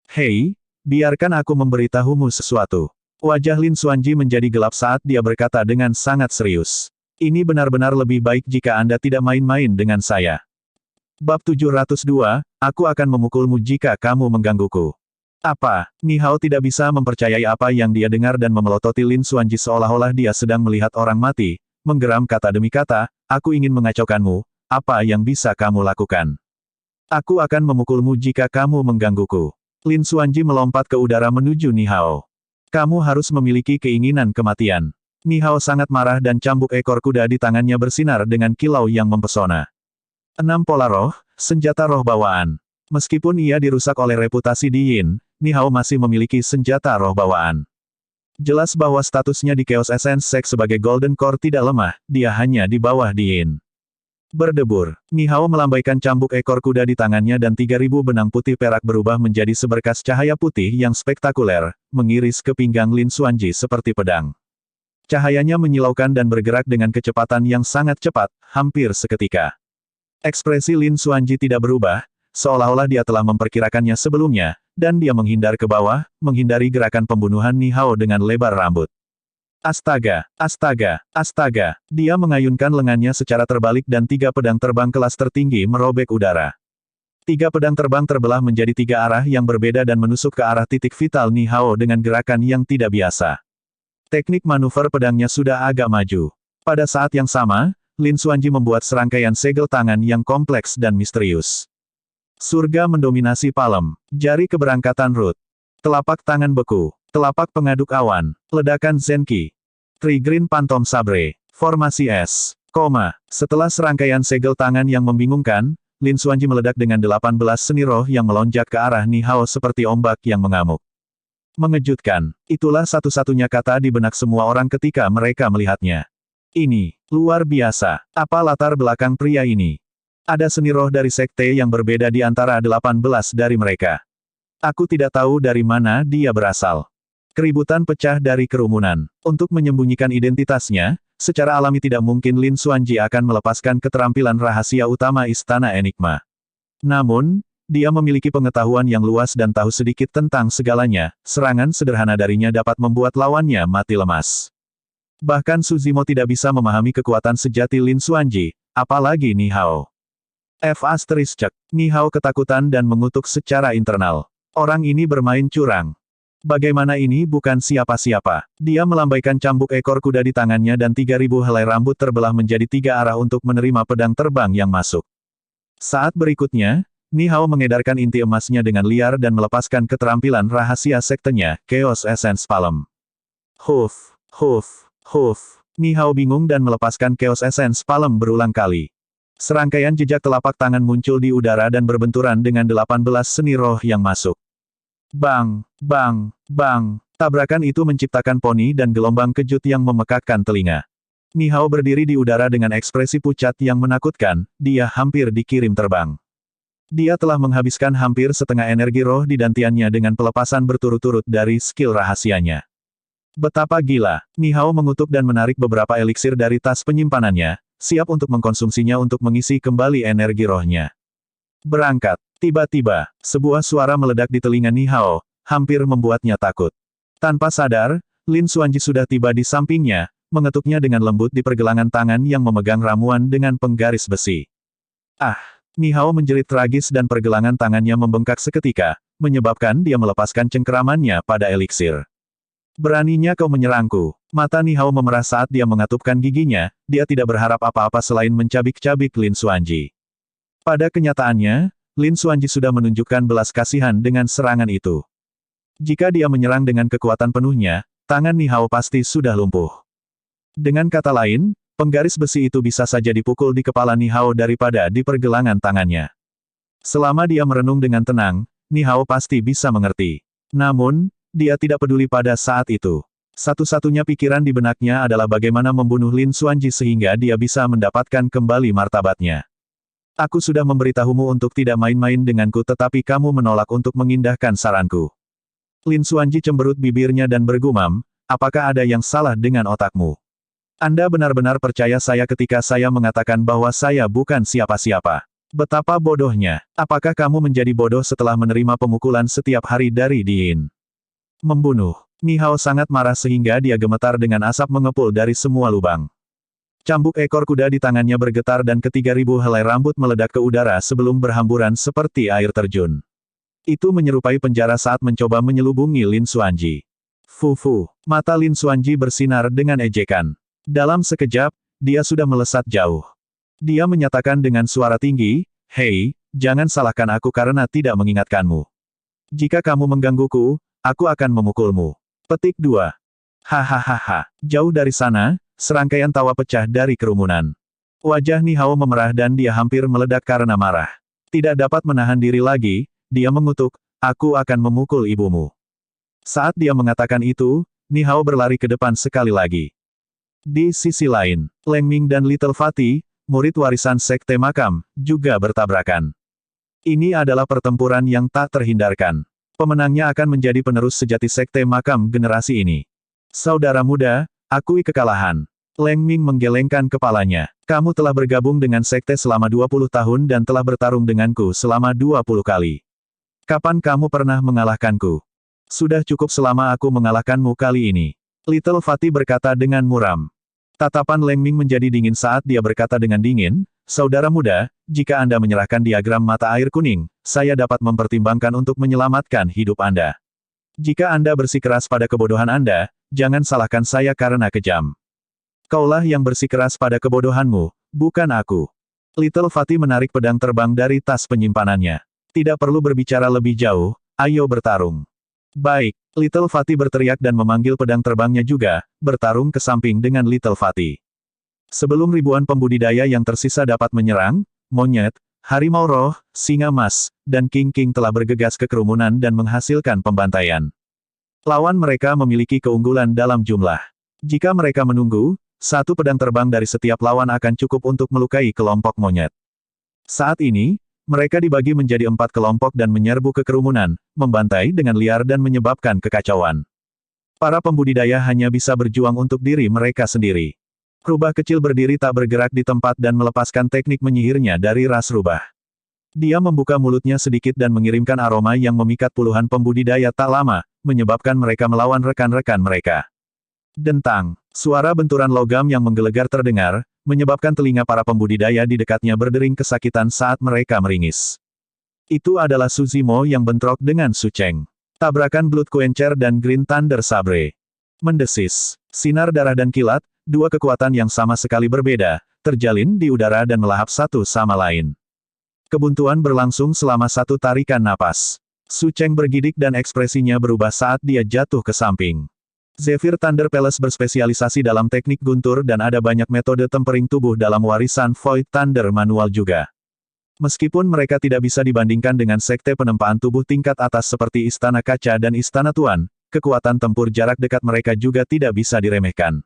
Hei, biarkan aku memberitahumu sesuatu. Wajah Lin Xuanji menjadi gelap saat dia berkata dengan sangat serius. Ini benar-benar lebih baik jika Anda tidak main-main dengan saya. Bab 702, aku akan memukulmu jika kamu menggangguku. Apa? Ni Hao tidak bisa mempercayai apa yang dia dengar dan memelototi Lin Xuanji seolah-olah dia sedang melihat orang mati, menggeram kata demi kata, aku ingin mengacaukanmu, apa yang bisa kamu lakukan? Aku akan memukulmu jika kamu menggangguku. Lin Xuanji melompat ke udara menuju Ni Hao. Kamu harus memiliki keinginan kematian. Ni Hao sangat marah dan cambuk ekor kuda di tangannya bersinar dengan kilau yang mempesona. 6 pola roh, senjata roh bawaan. Meskipun ia dirusak oleh reputasi Di Yin, Ni Hao masih memiliki senjata roh bawaan. Jelas bahwa statusnya di Chaos Essence Sect sebagai Golden Core tidak lemah, dia hanya di bawah Di Yin. Berdebur, Ni Hao melambaikan cambuk ekor kuda di tangannya dan 3.000 benang putih perak berubah menjadi seberkas cahaya putih yang spektakuler, mengiris ke pinggang Lin Xuanji seperti pedang. Cahayanya menyilaukan dan bergerak dengan kecepatan yang sangat cepat, hampir seketika. Ekspresi Lin Xuanji tidak berubah, seolah-olah dia telah memperkirakannya sebelumnya, dan dia menghindar ke bawah, menghindari gerakan pembunuhan Ni Hao dengan lebar rambut. Astaga, astaga, astaga, dia mengayunkan lengannya secara terbalik dan 3 pedang terbang kelas tertinggi merobek udara. 3 pedang terbang terbelah menjadi 3 arah yang berbeda dan menusuk ke arah titik vital Ni Hao dengan gerakan yang tidak biasa. Teknik manuver pedangnya sudah agak maju. Pada saat yang sama, Lin Xuanji membuat serangkaian segel tangan yang kompleks dan misterius. Surga mendominasi palem, jari keberangkatan root, telapak tangan beku, telapak pengaduk awan, ledakan Zenki, Trigreen Phantom Sabre, formasi S, setelah serangkaian segel tangan yang membingungkan, Lin Xuanji meledak dengan 18 seni roh yang melonjak ke arah Ni Hao seperti ombak yang mengamuk. Mengejutkan, itulah satu-satunya kata di benak semua orang ketika mereka melihatnya. Ini, luar biasa, apa latar belakang pria ini? Ada seni roh dari sekte yang berbeda di antara 18 dari mereka. Aku tidak tahu dari mana dia berasal. Keributan pecah dari kerumunan. Untuk menyembunyikan identitasnya, secara alami tidak mungkin Lin Xuanji akan melepaskan keterampilan rahasia utama Istana Enigma. Namun, dia memiliki pengetahuan yang luas dan tahu sedikit tentang segalanya, serangan sederhana darinya dapat membuat lawannya mati lemas. Bahkan Suzimo tidak bisa memahami kekuatan sejati Lin Xuanji, apalagi Ni Hao. Cek. Ni Hao ketakutan dan mengutuk secara internal. Orang ini bermain curang. Bagaimana ini bukan siapa-siapa? Dia melambaikan cambuk ekor kuda di tangannya dan 3.000 helai rambut terbelah menjadi 3 arah untuk menerima pedang terbang yang masuk. Saat berikutnya, Ni Hao mengedarkan inti emasnya dengan liar dan melepaskan keterampilan rahasia sektenya, Chaos Essence Palm. Huf. Ni Hao bingung dan melepaskan Chaos Essence Palm berulang kali. Serangkaian jejak telapak tangan muncul di udara dan berbenturan dengan 18 seni roh yang masuk. Bang, bang, bang. Tabrakan itu menciptakan poni dan gelombang kejut yang memekakkan telinga. Ni Hao berdiri di udara dengan ekspresi pucat yang menakutkan, dia hampir dikirim terbang. Dia telah menghabiskan hampir setengah energi roh di dantiannya dengan pelepasan berturut-turut dari skill rahasianya. Betapa gila, Ni Hao mengutuk dan menarik beberapa eliksir dari tas penyimpanannya, siap untuk mengkonsumsinya untuk mengisi kembali energi rohnya. Berangkat. Tiba-tiba, sebuah suara meledak di telinga Ni Hao, hampir membuatnya takut. Tanpa sadar, Lin Xuanji sudah tiba di sampingnya, mengetuknya dengan lembut di pergelangan tangan yang memegang ramuan dengan penggaris besi. Ah! Ni Hao menjerit tragis dan pergelangan tangannya membengkak seketika, menyebabkan dia melepaskan cengkeramannya pada eliksir. Beraninya kau menyerangku. Mata Ni Hao memerah saat dia mengatupkan giginya, dia tidak berharap apa-apa selain mencabik-cabik Lin Xuanji. Pada kenyataannya, Lin Xuanji sudah menunjukkan belas kasihan dengan serangan itu. Jika dia menyerang dengan kekuatan penuhnya, tangan Ni Hao pasti sudah lumpuh. Dengan kata lain, penggaris besi itu bisa saja dipukul di kepala Ni Hao daripada di pergelangan tangannya. Selama dia merenung dengan tenang, Ni Hao pasti bisa mengerti. Namun, dia tidak peduli pada saat itu. Satu-satunya pikiran di benaknya adalah bagaimana membunuh Lin Xuanji sehingga dia bisa mendapatkan kembali martabatnya. Aku sudah memberitahumu untuk tidak main-main denganku tetapi kamu menolak untuk mengindahkan saranku. Lin Xuanji cemberut bibirnya dan bergumam, apakah ada yang salah dengan otakmu? Anda benar-benar percaya saya ketika saya mengatakan bahwa saya bukan siapa-siapa. Betapa bodohnya. Apakah kamu menjadi bodoh setelah menerima pemukulan setiap hari dari Diin? Membunuh. Ni Hao sangat marah sehingga dia gemetar dengan asap mengepul dari semua lubang. Cambuk ekor kuda di tangannya bergetar dan ke-3.000 helai rambut meledak ke udara sebelum berhamburan seperti air terjun. Itu menyerupai penjara saat mencoba menyelubungi Lin Xuanji. Fufu. Mata Lin Xuanji bersinar dengan ejekan. Dalam sekejap, dia sudah melesat jauh. Dia menyatakan dengan suara tinggi, "Hei, jangan salahkan aku karena tidak mengingatkanmu. Jika kamu menggangguku, aku akan memukulmu." Petik 2. Hahaha. Jauh dari sana, serangkaian tawa pecah dari kerumunan. Wajah Ni Hao memerah dan dia hampir meledak karena marah. Tidak dapat menahan diri lagi, dia mengutuk, "Aku akan memukul ibumu." Saat dia mengatakan itu, Ni Hao berlari ke depan sekali lagi. Di sisi lain, Leng Ming dan Little Fatty, murid warisan Sekte Makam, juga bertabrakan. Ini adalah pertempuran yang tak terhindarkan. Pemenangnya akan menjadi penerus sejati Sekte Makam generasi ini. Saudara muda, akui kekalahan. Leng Ming menggelengkan kepalanya. Kamu telah bergabung dengan Sekte selama 20 tahun dan telah bertarung denganku selama 20 kali. Kapan kamu pernah mengalahkanku? Sudah cukup selama aku mengalahkanmu kali ini. Little Fatty berkata dengan muram. Tatapan Leng Ming menjadi dingin saat dia berkata dengan dingin, "Saudara muda, jika Anda menyerahkan diagram mata air kuning, saya dapat mempertimbangkan untuk menyelamatkan hidup Anda. Jika Anda bersikeras pada kebodohan Anda, jangan salahkan saya karena kejam. Kaulah yang bersikeras pada kebodohanmu, bukan aku." Little Fatty menarik pedang terbang dari tas penyimpanannya. Tidak perlu berbicara lebih jauh, ayo bertarung. Baik, Little Fatty berteriak dan memanggil pedang terbangnya juga, bertarung ke samping dengan Little Fatty. Sebelum ribuan pembudidaya yang tersisa dapat menyerang, monyet, harimau roh, singa emas, dan king-king telah bergegas ke kerumunan dan menghasilkan pembantaian. Lawan mereka memiliki keunggulan dalam jumlah. Jika mereka menunggu, satu pedang terbang dari setiap lawan akan cukup untuk melukai kelompok monyet. Saat ini, mereka dibagi menjadi 4 kelompok dan menyerbu ke kerumunan, membantai dengan liar dan menyebabkan kekacauan. Para pembudidaya hanya bisa berjuang untuk diri mereka sendiri. Rubah kecil berdiri tak bergerak di tempat dan melepaskan teknik menyihirnya dari ras rubah. Dia membuka mulutnya sedikit dan mengirimkan aroma yang memikat puluhan pembudidaya tak lama, menyebabkan mereka melawan rekan-rekan mereka. Dentang, suara benturan logam yang menggelegar terdengar, menyebabkan telinga para pembudidaya di dekatnya berdering kesakitan saat mereka meringis. Itu adalah Suzimo yang bentrok dengan Su Cheng. Tabrakan Blood Quencher dan Green Thunder Sabre. Mendesis. Sinar darah dan kilat, dua kekuatan yang sama sekali berbeda, terjalin di udara dan melahap satu sama lain. Kebuntuan berlangsung selama satu tarikan napas. Su Cheng bergidik dan ekspresinya berubah saat dia jatuh ke samping. Zephyr Thunder Palace berspesialisasi dalam teknik guntur dan ada banyak metode tempering tubuh dalam warisan Void Thunder manual juga. Meskipun mereka tidak bisa dibandingkan dengan sekte penempaan tubuh tingkat atas seperti Istana Kaca dan Istana Tuan, kekuatan tempur jarak dekat mereka juga tidak bisa diremehkan.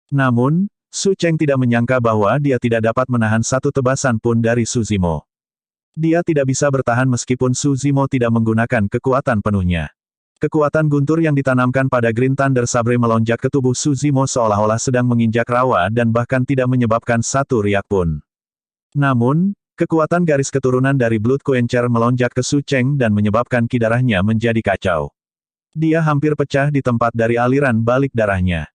Namun, Su Cheng tidak menyangka bahwa dia tidak dapat menahan satu tebasan pun dari Suzimo. Dia tidak bisa bertahan meskipun Suzimo tidak menggunakan kekuatan penuhnya. Kekuatan guntur yang ditanamkan pada Green Thunder Sabre melonjak ke tubuh Suzimo seolah-olah sedang menginjak rawa dan bahkan tidak menyebabkan satu riak pun. Namun, kekuatan garis keturunan dari Blood Quencher melonjak ke Su Cheng dan menyebabkan kidarahnya menjadi kacau. Dia hampir pecah di tempat dari aliran balik darahnya.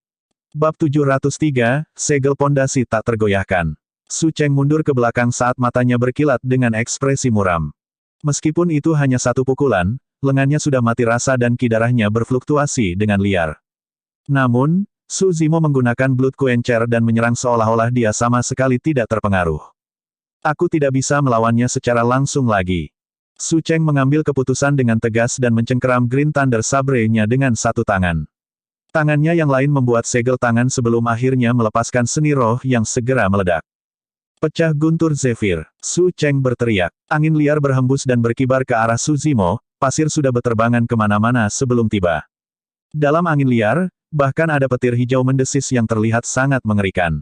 Bab 703, Segel Pondasi Tak Tergoyahkan. Su Cheng mundur ke belakang saat matanya berkilat dengan ekspresi muram. Meskipun itu hanya satu pukulan, lengannya sudah mati rasa dan kidarahnya berfluktuasi dengan liar. Namun, Suzimo menggunakan Blood Quencher dan menyerang seolah-olah dia sama sekali tidak terpengaruh. Aku tidak bisa melawannya secara langsung lagi. Su Cheng mengambil keputusan dengan tegas dan mencengkeram Green Thunder Sabre-nya dengan satu tangan. Tangannya yang lain membuat segel tangan sebelum akhirnya melepaskan seni roh yang segera meledak. Pecah guntur Zephyr. Su Cheng berteriak. Angin liar berhembus dan berkibar ke arah Suzimo, pasir sudah berterbangan kemana-mana sebelum tiba. Dalam angin liar, bahkan ada petir hijau mendesis yang terlihat sangat mengerikan.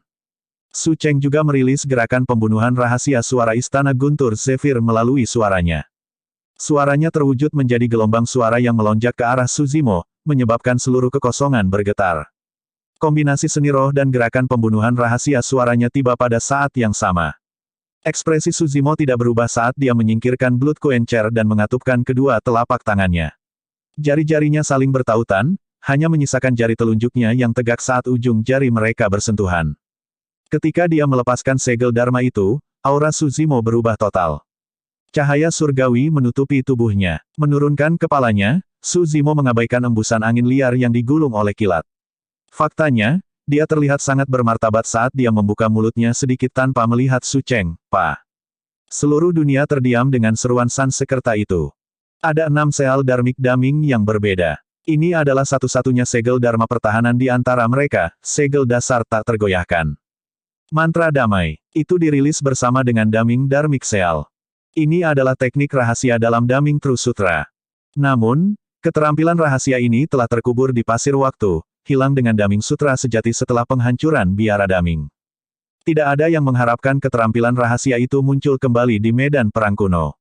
Su Cheng juga merilis gerakan pembunuhan rahasia suara Istana Guntur Zephyr melalui suaranya. Suaranya terwujud menjadi gelombang suara yang melonjak ke arah Suzimo, menyebabkan seluruh kekosongan bergetar. Kombinasi seni roh dan gerakan pembunuhan rahasia suaranya tiba pada saat yang sama. Ekspresi Suzimo tidak berubah saat dia menyingkirkan Blood Quencher dan mengatupkan kedua telapak tangannya. Jari-jarinya saling bertautan, hanya menyisakan jari telunjuknya yang tegak saat ujung jari mereka bersentuhan. Ketika dia melepaskan segel Dharma itu, aura Suzimo berubah total. Cahaya surgawi menutupi tubuhnya. Menurunkan kepalanya, Suzimo mengabaikan embusan angin liar yang digulung oleh kilat. Faktanya, dia terlihat sangat bermartabat saat dia membuka mulutnya sedikit tanpa melihat Su Cheng, Pa. Seluruh dunia terdiam dengan seruan Sansekerta itu. Ada 6 sel Dharmic Daming yang berbeda. Ini adalah satu-satunya segel Dharma pertahanan di antara mereka, segel dasar tak tergoyahkan. Mantra damai. Itu dirilis bersama dengan Daming Dharmic Seal. Ini adalah teknik rahasia dalam Daming True Sutra. Namun, keterampilan rahasia ini telah terkubur di pasir waktu, hilang dengan Daming Sutra sejati setelah penghancuran biara Daming. Tidak ada yang mengharapkan keterampilan rahasia itu muncul kembali di medan perang kuno.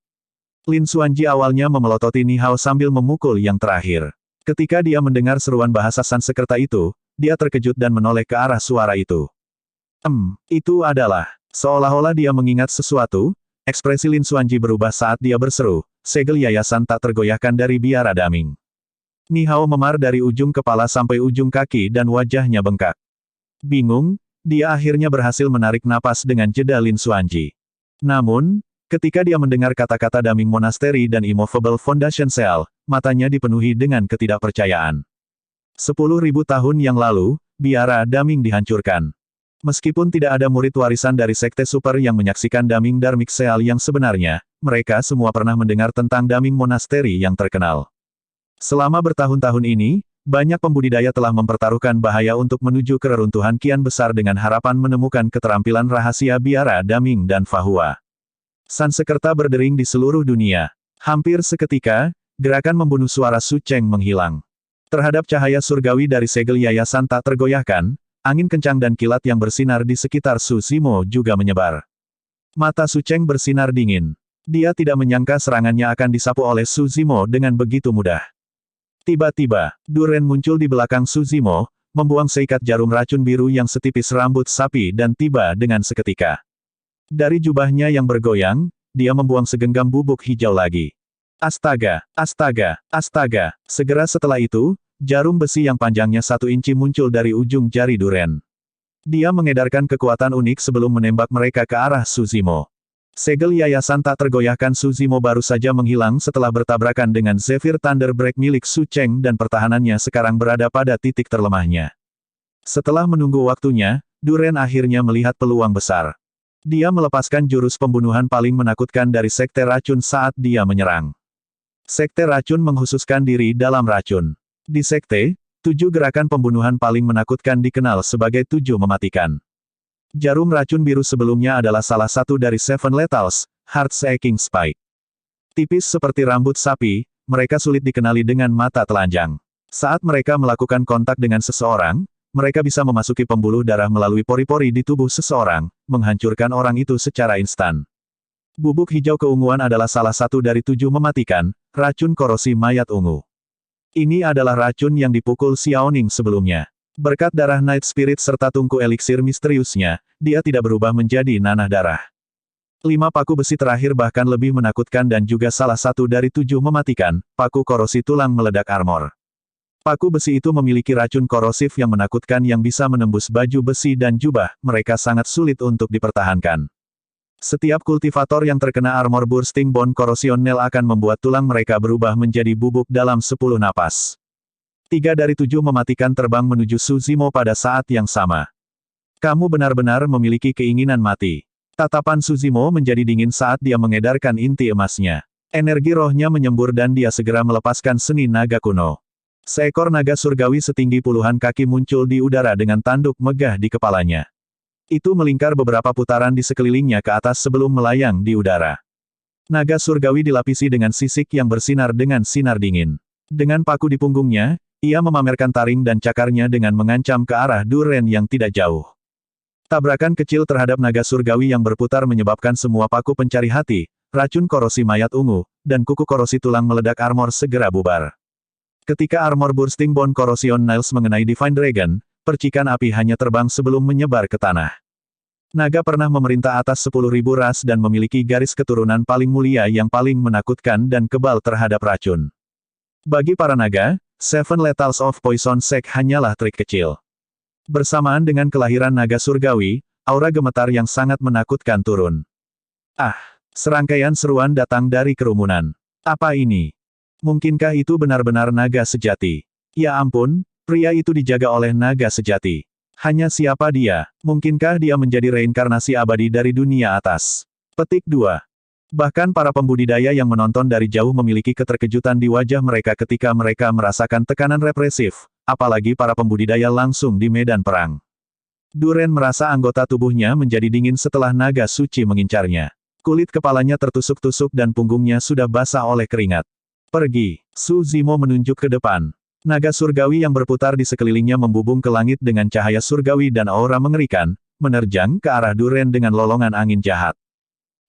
Lin Xuanji awalnya memelototi Ni Hao sambil memukul yang terakhir. Ketika dia mendengar seruan bahasa Sansekerta itu, dia terkejut dan menoleh ke arah suara itu. Itu adalah, seolah-olah dia mengingat sesuatu, ekspresi Lin Xuanji berubah saat dia berseru, segel yayasan tak tergoyahkan dari biara Daming. Ni Hao memar dari ujung kepala sampai ujung kaki dan wajahnya bengkak. Bingung, dia akhirnya berhasil menarik napas dengan jeda Lin Xuanji. Namun, ketika dia mendengar kata-kata Daming Monastery dan Immovable Foundation Cell, matanya dipenuhi dengan ketidakpercayaan. 10.000 tahun yang lalu, biara Daming dihancurkan. Meskipun tidak ada murid warisan dari Sekte Super yang menyaksikan Daming Dharmic Seal yang sebenarnya, mereka semua pernah mendengar tentang Daming Monastery yang terkenal. Selama bertahun-tahun ini, banyak pembudidaya telah mempertaruhkan bahaya untuk menuju ke reruntuhan kian besar dengan harapan menemukan keterampilan rahasia biara Daming dan Fahua. Sansekerta berdering di seluruh dunia. Hampir seketika, gerakan membunuh suara Su Cheng menghilang. Terhadap cahaya surgawi dari segel yayasan tak tergoyahkan, angin kencang dan kilat yang bersinar di sekitar Suzimo juga menyebar. Mata Su Cheng bersinar dingin. Dia tidak menyangka serangannya akan disapu oleh Suzimo dengan begitu mudah. Tiba-tiba, Duren muncul di belakang Suzimo, membuang seikat jarum racun biru yang setipis rambut sapi dan tiba dengan seketika. Dari jubahnya yang bergoyang, dia membuang segenggam bubuk hijau lagi. Astaga, astaga, astaga. Segera setelah itu, jarum besi yang panjangnya 1 inci muncul dari ujung jari Duren. Dia mengedarkan kekuatan unik sebelum menembak mereka ke arah Suzimo. Segel yayasan tak tergoyahkan Suzimo baru saja menghilang setelah bertabrakan dengan Zephyr Thunder Break milik Su Cheng dan pertahanannya sekarang berada pada titik terlemahnya. Setelah menunggu waktunya, Duren akhirnya melihat peluang besar. Dia melepaskan jurus pembunuhan paling menakutkan dari Sekte Racun saat dia menyerang. Sekte Racun menghususkan diri dalam racun. Di Sekte, 7 gerakan pembunuhan paling menakutkan dikenal sebagai 7 mematikan. Jarum racun biru sebelumnya adalah salah satu dari Seven Lethals, Heart-Shaking Spike. Tipis seperti rambut sapi, mereka sulit dikenali dengan mata telanjang. Saat mereka melakukan kontak dengan seseorang, mereka bisa memasuki pembuluh darah melalui pori-pori di tubuh seseorang, menghancurkan orang itu secara instan. Bubuk hijau keunguan adalah salah satu dari 7 mematikan, racun korosi mayat ungu. Ini adalah racun yang dipukul Xiaoning sebelumnya. Berkat darah Night Spirit serta tungku eliksir misteriusnya, dia tidak berubah menjadi nanah darah. 5 paku besi terakhir bahkan lebih menakutkan dan juga salah satu dari 7 mematikan, paku korosi tulang meledak armor. Paku besi itu memiliki racun korosif yang menakutkan yang bisa menembus baju besi dan jubah, mereka sangat sulit untuk dipertahankan. Setiap kultivator yang terkena armor Bursting Bone Corrosion Nail akan membuat tulang mereka berubah menjadi bubuk dalam 10 napas. 3 dari 7 mematikan terbang menuju Suzimo pada saat yang sama. Kamu benar-benar memiliki keinginan mati. Tatapan Suzimo menjadi dingin saat dia mengedarkan inti emasnya. Energi rohnya menyembur dan dia segera melepaskan seni naga kuno. Seekor naga surgawi setinggi puluhan kaki muncul di udara dengan tanduk megah di kepalanya. Itu melingkar beberapa putaran di sekelilingnya ke atas sebelum melayang di udara. Naga surgawi dilapisi dengan sisik yang bersinar dengan sinar dingin. Dengan paku di punggungnya, ia memamerkan taring dan cakarnya dengan mengancam ke arah Duren yang tidak jauh. Tabrakan kecil terhadap naga surgawi yang berputar menyebabkan semua paku pencari hati, racun korosi mayat ungu, dan kuku korosi tulang meledak armor segera bubar. Ketika armor Bursting Bone Corrosion Nails mengenai Divine Dragon, percikan api hanya terbang sebelum menyebar ke tanah. Naga pernah memerintah atas 10.000 ras dan memiliki garis keturunan paling mulia yang paling menakutkan dan kebal terhadap racun. Bagi para naga, Seven Lethals of Poison Sect hanyalah trik kecil. Bersamaan dengan kelahiran naga surgawi, aura gemetar yang sangat menakutkan turun. Ah! Serangkaian seruan datang dari kerumunan. Apa ini? Mungkinkah itu benar-benar naga sejati? Ya ampun, pria itu dijaga oleh naga sejati. Hanya siapa dia? Mungkinkah dia menjadi reinkarnasi abadi dari dunia atas? Petik 2. Bahkan para pembudidaya yang menonton dari jauh memiliki keterkejutan di wajah mereka ketika mereka merasakan tekanan represif, apalagi para pembudidaya langsung di medan perang. Duren merasa anggota tubuhnya menjadi dingin setelah naga suci mengincarnya. Kulit kepalanya tertusuk-tusuk dan punggungnya sudah basah oleh keringat. Pergi. Suzimo menunjuk ke depan. Naga surgawi yang berputar di sekelilingnya membubung ke langit dengan cahaya surgawi dan aura mengerikan, menerjang ke arah Duren dengan lolongan angin jahat.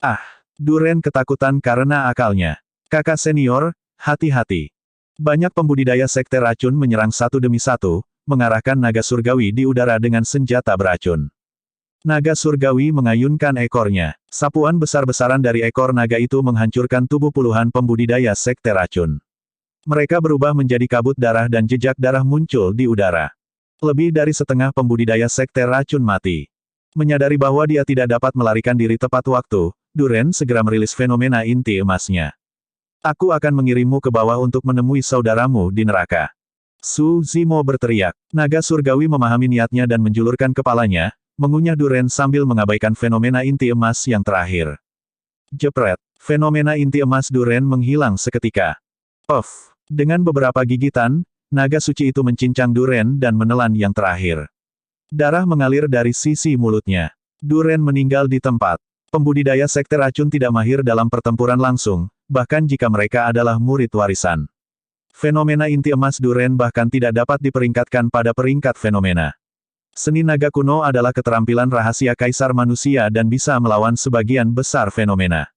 Ah! Duren ketakutan karena akalnya. Kakak senior, hati-hati. Banyak pembudidaya sekte racun menyerang satu demi satu, mengarahkan naga surgawi di udara dengan senjata beracun. Naga surgawi mengayunkan ekornya. Sapuan besar-besaran dari ekor naga itu menghancurkan tubuh puluhan pembudidaya sekte racun. Mereka berubah menjadi kabut darah dan jejak darah muncul di udara. Lebih dari setengah pembudidaya sekte racun mati. Menyadari bahwa dia tidak dapat melarikan diri tepat waktu, Duren segera merilis fenomena inti emasnya. Aku akan mengirimmu ke bawah untuk menemui saudaramu di neraka. Suzimo berteriak. Naga surgawi memahami niatnya dan menjulurkan kepalanya, mengunyah Duren sambil mengabaikan fenomena inti emas yang terakhir. Jepret. Fenomena inti emas Duren menghilang seketika. Puff. Dengan beberapa gigitan, naga suci itu mencincang Duren dan menelan yang terakhir. Darah mengalir dari sisi mulutnya. Duren meninggal di tempat. Pembudidaya sekte racun tidak mahir dalam pertempuran langsung, bahkan jika mereka adalah murid warisan. Fenomena inti emas Duren bahkan tidak dapat diperingkatkan pada peringkat fenomena. Seni naga kuno adalah keterampilan rahasia kaisar manusia dan bisa melawan sebagian besar fenomena.